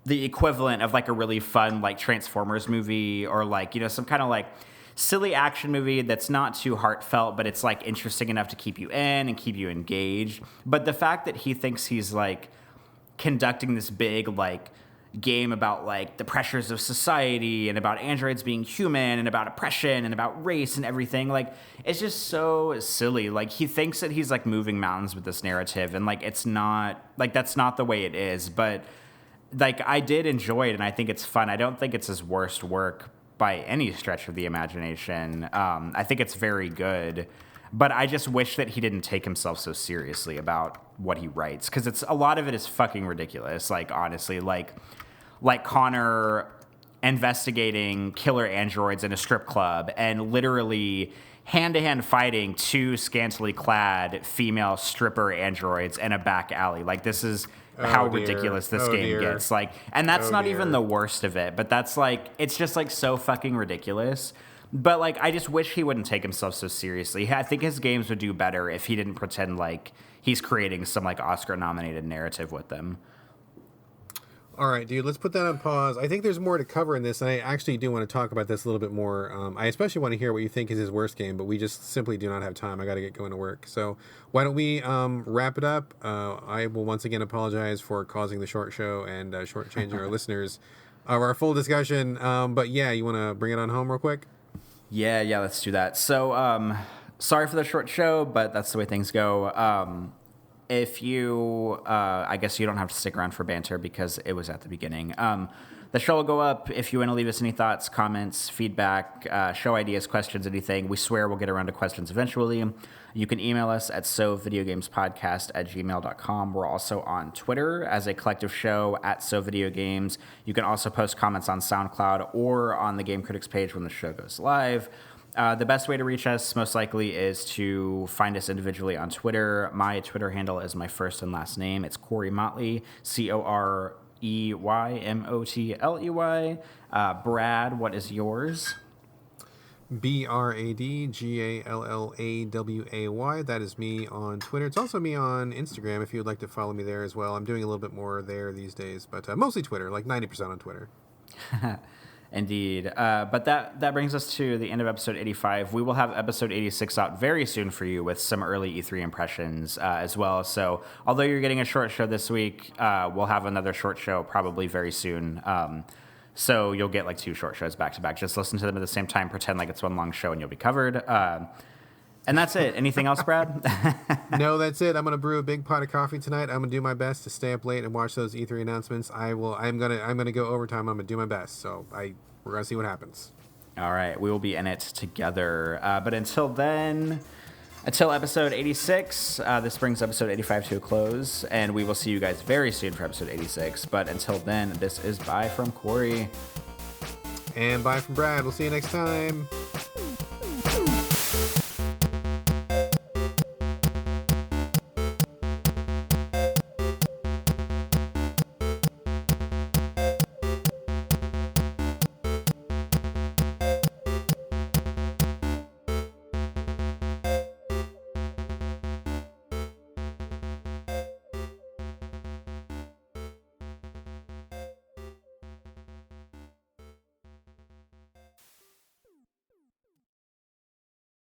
the equivalent of, like, a really fun, like, Transformers movie or, like, you know, some kind of, like, silly action movie that's not too heartfelt, but it's, like, interesting enough to keep you in and keep you engaged. But the fact that he thinks he's, like, conducting this big, like, game about, like, the pressures of society and about androids being human and about oppression and about race and everything, like, it's just so silly. Like, he thinks that he's, like, moving mountains with this narrative, and, like, it's not, like, that's not the way it is. But, like, I did enjoy it, and I think it's fun. I don't think it's his worst work by any stretch of the imagination. I think it's very good, but I just wish that he didn't take himself so seriously about what he writes, because it's a lot of it is fucking ridiculous. Like, honestly, like Connor investigating killer androids in a strip club and literally hand-to-hand fighting two scantily clad female stripper androids in a back alley. Like, this is how ridiculous this game gets. Like, and that's not even the worst of it, but that's, like, it's just, like, so fucking ridiculous. But, like, I just wish he wouldn't take himself so seriously. I think his games would do better if he didn't pretend like he's creating some, like, Oscar-nominated narrative with them. All right, dude, let's put that on pause. I think there's more to cover in this, and I actually do want to talk about this a little bit more. I especially want to hear what you think is his worst game, but we just simply do not have time. I got to get going to work. So why don't we wrap it up? I will once again apologize for causing the short show and shortchanging our listeners of our full discussion. But yeah, you want to bring it on home real quick? Yeah, let's do that. So sorry for the short show, but that's the way things go. If you, I guess you don't have to stick around for banter because it was at the beginning. The show will go up if you want to leave us any thoughts, comments, feedback, show ideas, questions, anything. We swear we'll get around to questions eventually. You can email us at sovideogamespodcast@gmail.com. We're also on Twitter as a collective show at sovideogames. You can also post comments on SoundCloud or on the Game Critics page when the show goes live. The best way to reach us, most likely, is to find us individually on Twitter. My Twitter handle is my first and last name. It's Corey Motley, CoreyMotley. Brad, what is yours? BradGallaway. That is me on Twitter. It's also me on Instagram if you would like to follow me there as well. I'm doing a little bit more there these days, but mostly Twitter, like 90% on Twitter. Indeed. But that brings us to the end of episode 85. We will have episode 86 out very soon for you with some early E3 impressions as well. So although you're getting a short show this week, we'll have another short show probably very soon. So you'll get like 2 short shows back to back. Just listen to them at the same time, pretend like it's one long show, and you'll be covered. And that's it. Anything else, Brad? No, that's it. I'm gonna brew a big pot of coffee tonight. I'm gonna do my best to stay up late and watch those E3 announcements. I'm gonna go overtime. I'm gonna do my best. So we're gonna see what happens. All right, we will be in it together. But until then, until episode 86, this brings episode 85 to a close, and we will see you guys very soon for episode 86. But until then, this is bye from Corey. And bye from Brad. We'll see you next time.